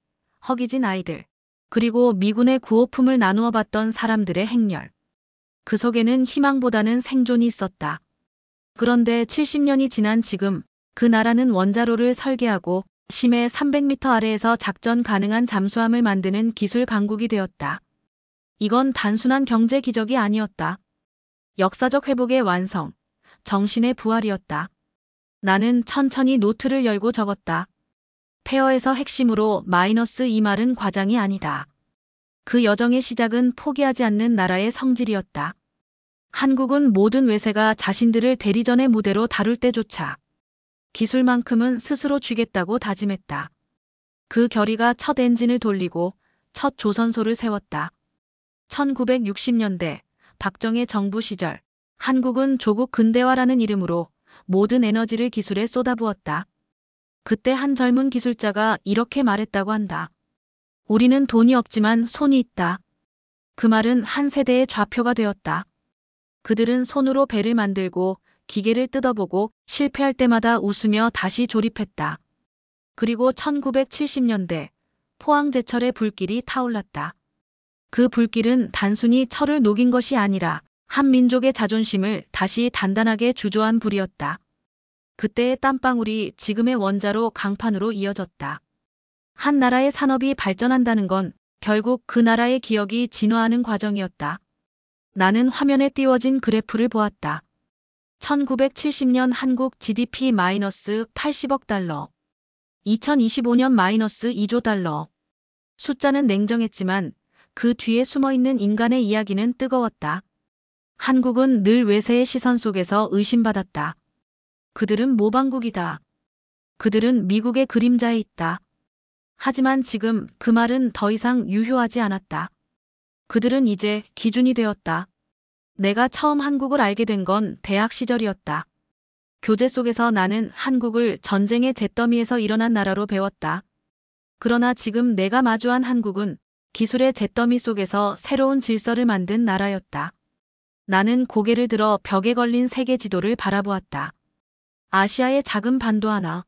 허기진 아이들, 그리고 미군의 구호품을 나누어 봤던 사람들의 행렬. 그 속에는 희망보다는 생존이 있었다. 그런데 70년이 지난 지금 그 나라는 원자로를 설계하고 심해 300m 아래에서 작전 가능한 잠수함을 만드는 기술 강국이 되었다. 이건 단순한 경제 기적이 아니었다. 역사적 회복의 완성, 정신의 부활이었다. 나는 천천히 노트를 열고 적었다. 폐허에서 핵심으로 마이너스 이 말은 과장이 아니다. 그 여정의 시작은 포기하지 않는 나라의 성질이었다. 한국은 모든 외세가 자신들을 대리전의 무대로 다룰 때조차 기술만큼은 스스로 쥐겠다고 다짐했다. 그 결의가 첫 엔진을 돌리고 첫 조선소를 세웠다. 1960년대 박정희 정부 시절 한국은 조국 근대화라는 이름으로 모든 에너지를 기술에 쏟아부었다. 그때 한 젊은 기술자가 이렇게 말했다고 한다. 우리는 돈이 없지만 손이 있다. 그 말은 한 세대의 좌표가 되었다. 그들은 손으로 배를 만들고 기계를 뜯어보고 실패할 때마다 웃으며 다시 조립했다. 그리고 1970년대 포항제철의 불길이 타올랐다. 그 불길은 단순히 철을 녹인 것이 아니라 한 민족의 자존심을 다시 단단하게 주저한 불이었다. 그때의 땀방울이 지금의 원자로 강판으로 이어졌다. 한 나라의 산업이 발전한다는 건 결국 그 나라의 기억이 진화하는 과정이었다. 나는 화면에 띄워진 그래프를 보았다. 1970년 한국 GDP -80억 달러, 2025년 -2조 달러. 숫자는 냉정했지만 그 뒤에 숨어있는 인간의 이야기는 뜨거웠다. 한국은 늘 외세의 시선 속에서 의심받았다. 그들은 모방국이다. 그들은 미국의 그림자에 있다. 하지만 지금 그 말은 더 이상 유효하지 않았다. 그들은 이제 기준이 되었다. 내가 처음 한국을 알게 된 건 대학 시절이었다. 교재 속에서 나는 한국을 전쟁의 잿더미에서 일어난 나라로 배웠다. 그러나 지금 내가 마주한 한국은 기술의 잿더미 속에서 새로운 질서를 만든 나라였다. 나는 고개를 들어 벽에 걸린 세계 지도를 바라보았다. 아시아의 작은 반도 하나.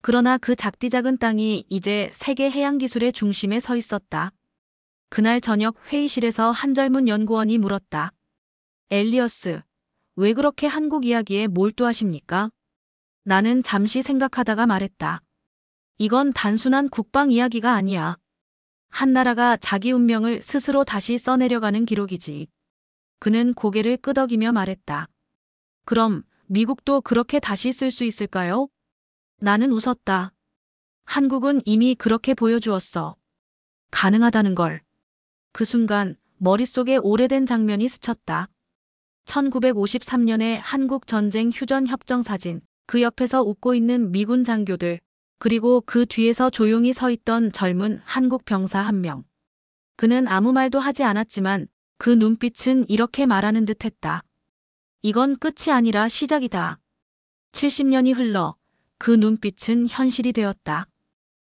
그러나 그 작디작은 땅이 이제 세계 해양 기술의 중심에 서 있었다. 그날 저녁 회의실에서 한 젊은 연구원이 물었다. 엘리어스, 왜 그렇게 한국 이야기에 몰두하십니까? 나는 잠시 생각하다가 말했다. 이건 단순한 국방 이야기가 아니야. 한 나라가 자기 운명을 스스로 다시 써내려가는 기록이지. 그는 고개를 끄덕이며 말했다. 그럼 미국도 그렇게 다시 쓸 수 있을까요? 나는 웃었다. 한국은 이미 그렇게 보여주었어. 가능하다는 걸. 그 순간 머릿속에 오래된 장면이 스쳤다. 1953년의 한국 전쟁 휴전 협정 사진, 그 옆에서 웃고 있는 미군 장교들, 그리고 그 뒤에서 조용히 서 있던 젊은 한국 병사 한 명. 그는 아무 말도 하지 않았지만 그 눈빛은 이렇게 말하는 듯 했다. 이건 끝이 아니라 시작이다. 70년이 흘러 그 눈빛은 현실이 되었다.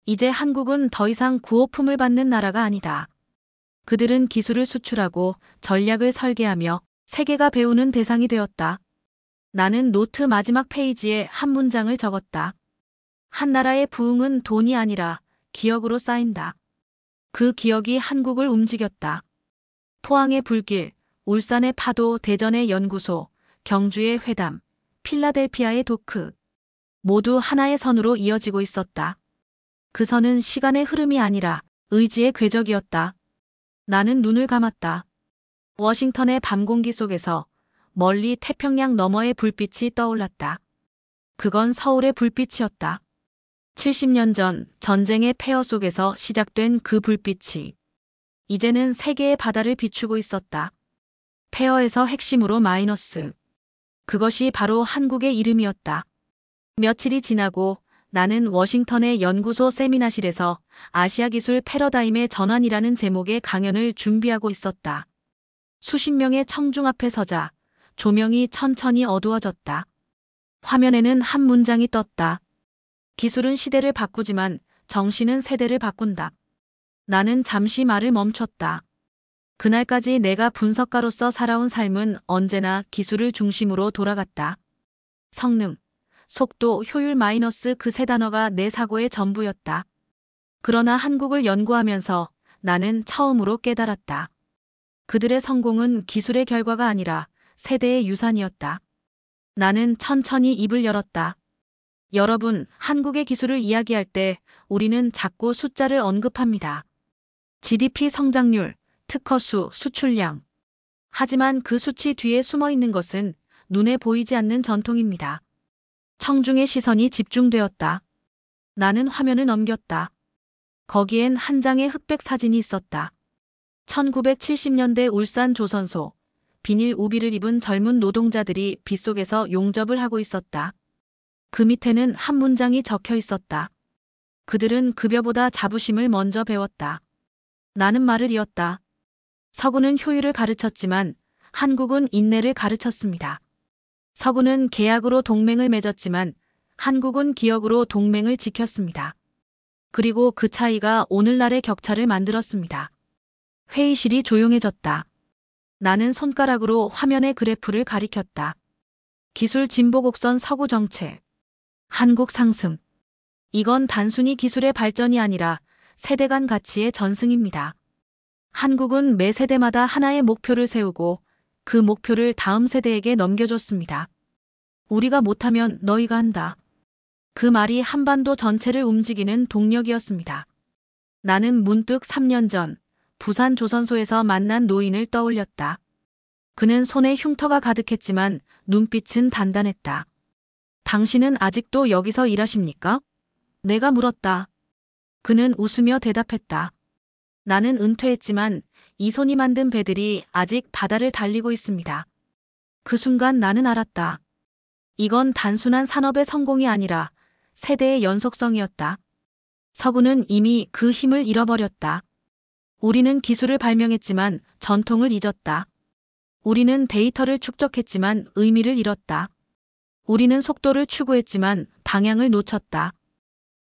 이제 한국은 더 이상 구호품을 받는 나라가 아니다. 그들은 기술을 수출하고 전략을 설계하며 세계가 배우는 대상이 되었다. 나는 노트 마지막 페이지에 한 문장을 적었다. 한 나라의 부흥은 돈이 아니라 기억으로 쌓인다. 그 기억이 한국을 움직였다. 포항의 불길, 울산의 파도, 대전의 연구소, 경주의 회담, 필라델피아의 도크. 모두 하나의 선으로 이어지고 있었다. 그 선은 시간의 흐름이 아니라 의지의 궤적이었다. 나는 눈을 감았다. 워싱턴의 밤 공기 속에서 멀리 태평양 너머의 불빛이 떠올랐다. 그건 서울의 불빛이었다. 70년 전 전쟁의 폐허 속에서 시작된 그 불빛이 이제는 세계의 바다를 비추고 있었다. 폐허에서 핵심으로 마이너스. 그것이 바로 한국의 이름이었다. 며칠이 지나고 나는 워싱턴의 연구소 세미나실에서 아시아 기술 패러다임의 전환이라는 제목의 강연을 준비하고 있었다. 수십 명의 청중 앞에 서자 조명이 천천히 어두워졌다. 화면에는 한 문장이 떴다. 기술은 시대를 바꾸지만 정신은 세대를 바꾼다. 나는 잠시 말을 멈췄다. 그날까지 내가 분석가로서 살아온 삶은 언제나 기술을 중심으로 돌아갔다. 성능, 속도, 효율 마이너스 그 세 단어가 내 사고의 전부였다. 그러나 한국을 연구하면서 나는 처음으로 깨달았다. 그들의 성공은 기술의 결과가 아니라 세대의 유산이었다. 나는 천천히 입을 열었다. 여러분, 한국의 기술을 이야기할 때 우리는 자꾸 숫자를 언급합니다. GDP 성장률, 특허수, 수출량. 하지만 그 수치 뒤에 숨어 있는 것은 눈에 보이지 않는 전통입니다. 청중의 시선이 집중되었다. 나는 화면을 넘겼다. 거기엔 한 장의 흑백 사진이 있었다. 1970년대 울산 조선소, 비닐 우비를 입은 젊은 노동자들이 빗속에서 용접을 하고 있었다. 그 밑에는 한 문장이 적혀 있었다. 그들은 급여보다 자부심을 먼저 배웠다. 나는 말을 이었다. 서구는 효율을 가르쳤지만 한국은 인내를 가르쳤습니다. 서구는 계약으로 동맹을 맺었지만 한국은 기억으로 동맹을 지켰습니다. 그리고 그 차이가 오늘날의 격차를 만들었습니다. 회의실이 조용해졌다. 나는 손가락으로 화면의 그래프를 가리켰다. 기술 진보 곡선 서구 정책. 한국 상승. 이건 단순히 기술의 발전이 아니라 세대 간 가치의 전승입니다. 한국은 매 세대마다 하나의 목표를 세우고 그 목표를 다음 세대에게 넘겨줬습니다. 우리가 못하면 너희가 한다. 그 말이 한반도 전체를 움직이는 동력이었습니다. 나는 문득 3년 전 부산 조선소에서 만난 노인을 떠올렸다. 그는 손에 흉터가 가득했지만 눈빛은 단단했다. 당신은 아직도 여기서 일하십니까? 내가 물었다. 그는 웃으며 대답했다. 나는 은퇴했지만 이 손이 만든 배들이 아직 바다를 달리고 있습니다. 그 순간 나는 알았다. 이건 단순한 산업의 성공이 아니라 세대의 연속성이었다. 서구는 이미 그 힘을 잃어버렸다. 우리는 기술을 발명했지만 전통을 잊었다. 우리는 데이터를 축적했지만 의미를 잃었다. 우리는 속도를 추구했지만 방향을 놓쳤다.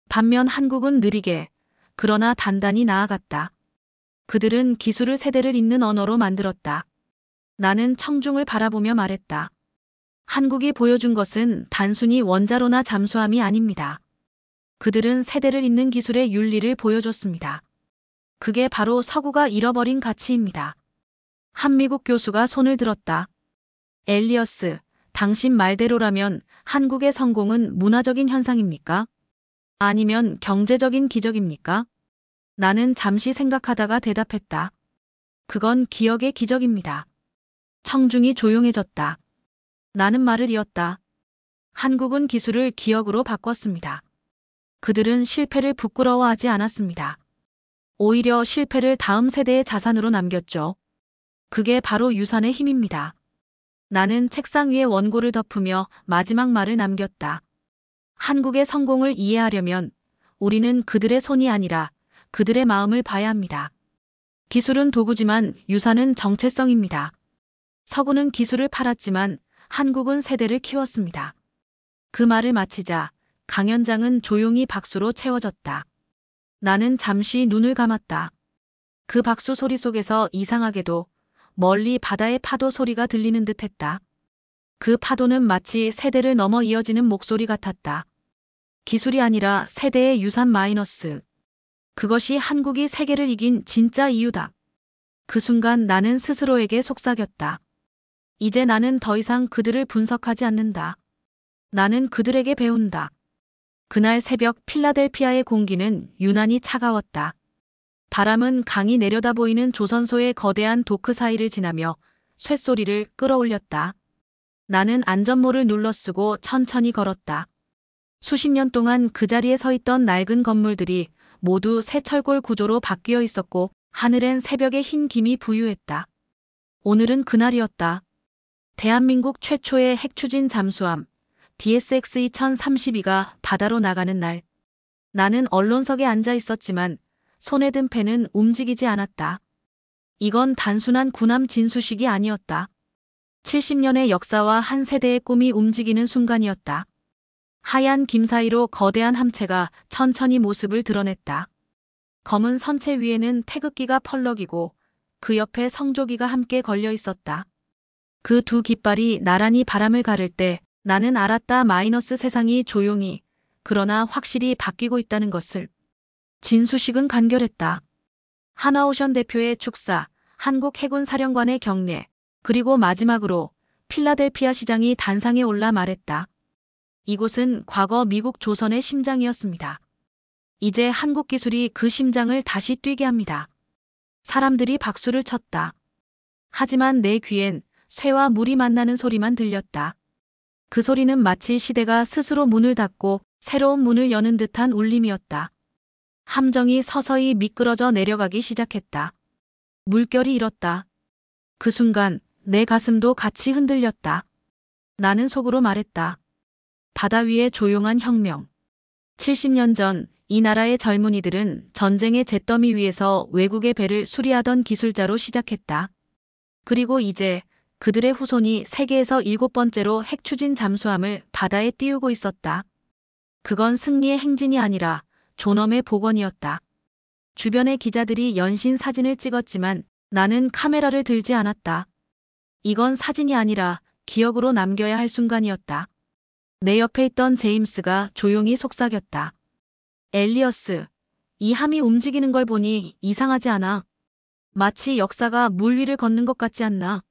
반면 한국은 느리게, 그러나 단단히 나아갔다. 그들은 기술을 세대를 잇는 언어로 만들었다. 나는 청중을 바라보며 말했다. 한국이 보여준 것은 단순히 원자로나 잠수함이 아닙니다. 그들은 세대를 잇는 기술의 윤리를 보여줬습니다. 그게 바로 서구가 잃어버린 가치입니다. 한 미국 교수가 손을 들었다. 엘리어스, 당신 말대로라면 한국의 성공은 문화적인 현상입니까? 아니면 경제적인 기적입니까? 나는 잠시 생각하다가 대답했다. 그건 기억의 기적입니다. 청중이 조용해졌다. 나는 말을 이었다. 한국은 기술을 기억으로 바꿨습니다. 그들은 실패를 부끄러워하지 않았습니다. 오히려 실패를 다음 세대의 자산으로 남겼죠. 그게 바로 유산의 힘입니다. 나는 책상 위에 원고를 덮으며 마지막 말을 남겼다. 한국의 성공을 이해하려면 우리는 그들의 손이 아니라 그들의 마음을 봐야 합니다. 기술은 도구지만 유산은 정체성입니다. 서구는 기술을 팔았지만 한국은 세대를 키웠습니다. 그 말을 마치자 강연장은 조용히 박수로 채워졌다. 나는 잠시 눈을 감았다. 그 박수 소리 속에서 이상하게도 멀리 바다의 파도 소리가 들리는 듯했다. 그 파도는 마치 세대를 넘어 이어지는 목소리 같았다. 기술이 아니라 세대의 유산 마이너스. 그것이 한국이 세계를 이긴 진짜 이유다. 그 순간 나는 스스로에게 속삭였다. 이제 나는 더 이상 그들을 분석하지 않는다. 나는 그들에게 배운다. 그날 새벽 필라델피아의 공기는 유난히 차가웠다. 바람은 강이 내려다 보이는 조선소의 거대한 도크 사이를 지나며 쇳소리를 끌어올렸다. 나는 안전모를 눌러쓰고 천천히 걸었다. 수십 년 동안 그 자리에 서 있던 낡은 건물들이 모두 새 철골 구조로 바뀌어 있었고 하늘엔 새벽의 흰 김이 부유했다. 오늘은 그날이었다. 대한민국 최초의 핵추진 잠수함 DSX 2032가 바다로 나가는 날. 나는 언론석에 앉아 있었지만 손에 든 펜은 움직이지 않았다. 이건 단순한 군함 진수식이 아니었다. 70년의 역사와 한 세대의 꿈이 움직이는 순간이었다. 하얀 김 사이로 거대한 함체가 천천히 모습을 드러냈다. 검은 선체 위에는 태극기가 펄럭이고 그 옆에 성조기가 함께 걸려 있었다. 그 두 깃발이 나란히 바람을 가를 때 나는 알았다. 마이너스 세상이 조용히 그러나 확실히 바뀌고 있다는 것을. 진수식은 간결했다. 하나오션 대표의 축사, 한국 해군 사령관의 경례, 그리고 마지막으로 필라델피아 시장이 단상에 올라 말했다. 이곳은 과거 미국 조선의 심장이었습니다. 이제 한국 기술이 그 심장을 다시 뛰게 합니다. 사람들이 박수를 쳤다. 하지만 내 귀엔 쇠와 물이 만나는 소리만 들렸다. 그 소리는 마치 시대가 스스로 문을 닫고 새로운 문을 여는 듯한 울림이었다. 함정이 서서히 미끄러져 내려가기 시작했다. 물결이 일었다. 그 순간 내 가슴도 같이 흔들렸다. 나는 속으로 말했다. 바다 위의 조용한 혁명. 70년 전 이 나라의 젊은이들은 전쟁의 잿더미 위에서 외국의 배를 수리하던 기술자로 시작했다. 그리고 이제 그들의 후손이 세계에서 7번째로 핵추진 잠수함을 바다에 띄우고 있었다. 그건 승리의 행진이 아니라 존엄의 복원이었다. 주변의 기자들이 연신 사진을 찍었지만 나는 카메라를 들지 않았다. 이건 사진이 아니라 기억으로 남겨야 할 순간이었다. 내 옆에 있던 제임스가 조용히 속삭였다. 엘리어스, 이 함이 움직이는 걸 보니 이상하지 않아? 마치 역사가 물 위를 걷는 것 같지 않나?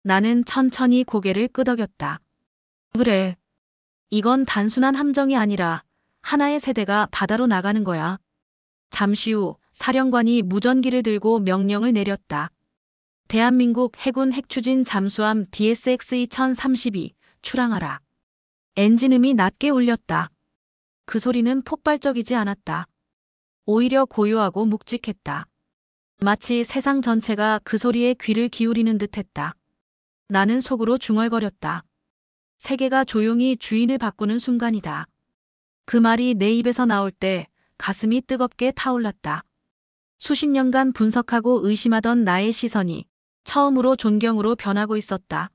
나는 천천히 고개를 끄덕였다. 그래. 이건 단순한 함정이 아니라 하나의 세대가 바다로 나가는 거야. 잠시 후 사령관이 무전기를 들고 명령을 내렸다. 대한민국 해군 핵추진 잠수함 DSX-2032 출항하라. 엔진음이 낮게 울렸다. 그 소리는 폭발적이지 않았다. 오히려 고요하고 묵직했다. 마치 세상 전체가 그 소리에 귀를 기울이는 듯했다. 나는 속으로 중얼거렸다. 세계가 조용히 주인을 바꾸는 순간이다. 그 말이 내 입에서 나올 때 가슴이 뜨겁게 타올랐다. 수십 년간 분석하고 의심하던 나의 시선이 처음으로 존경으로 변하고 있었다.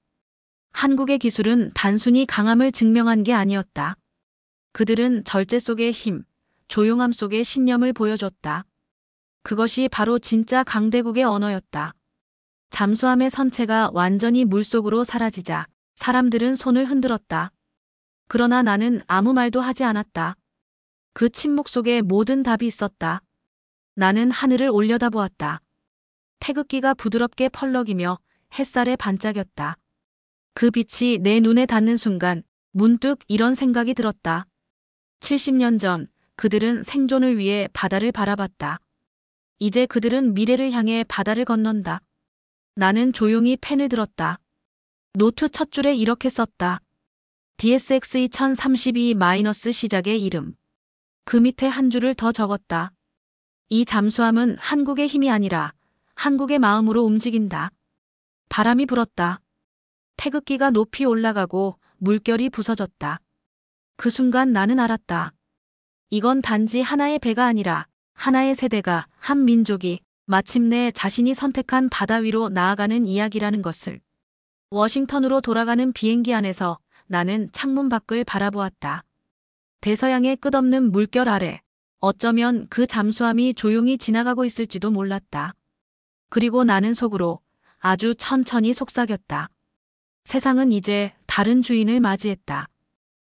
한국의 기술은 단순히 강함을 증명한 게 아니었다. 그들은 절제 속의 힘, 조용함 속의 신념을 보여줬다. 그것이 바로 진짜 강대국의 언어였다. 잠수함의 선체가 완전히 물속으로 사라지자 사람들은 손을 흔들었다. 그러나 나는 아무 말도 하지 않았다. 그 침묵 속에 모든 답이 있었다. 나는 하늘을 올려다보았다. 태극기가 부드럽게 펄럭이며 햇살에 반짝였다. 그 빛이 내 눈에 닿는 순간 문득 이런 생각이 들었다. 70년 전 그들은 생존을 위해 바다를 바라봤다. 이제 그들은 미래를 향해 바다를 건넌다. 나는 조용히 펜을 들었다. 노트 첫 줄에 이렇게 썼다. DSX-2032- 시작의 이름. 그 밑에 한 줄을 더 적었다. 이 잠수함은 한국의 힘이 아니라 한국의 마음으로 움직인다. 바람이 불었다. 태극기가 높이 올라가고 물결이 부서졌다. 그 순간 나는 알았다. 이건 단지 하나의 배가 아니라 하나의 세대가, 한 민족이 마침내 자신이 선택한 바다 위로 나아가는 이야기라는 것을. 워싱턴으로 돌아가는 비행기 안에서 나는 창문 밖을 바라보았다. 대서양의 끝없는 물결 아래 어쩌면 그 잠수함이 조용히 지나가고 있을지도 몰랐다. 그리고 나는 속으로 아주 천천히 속삭였다. 세상은 이제 다른 주인을 맞이했다.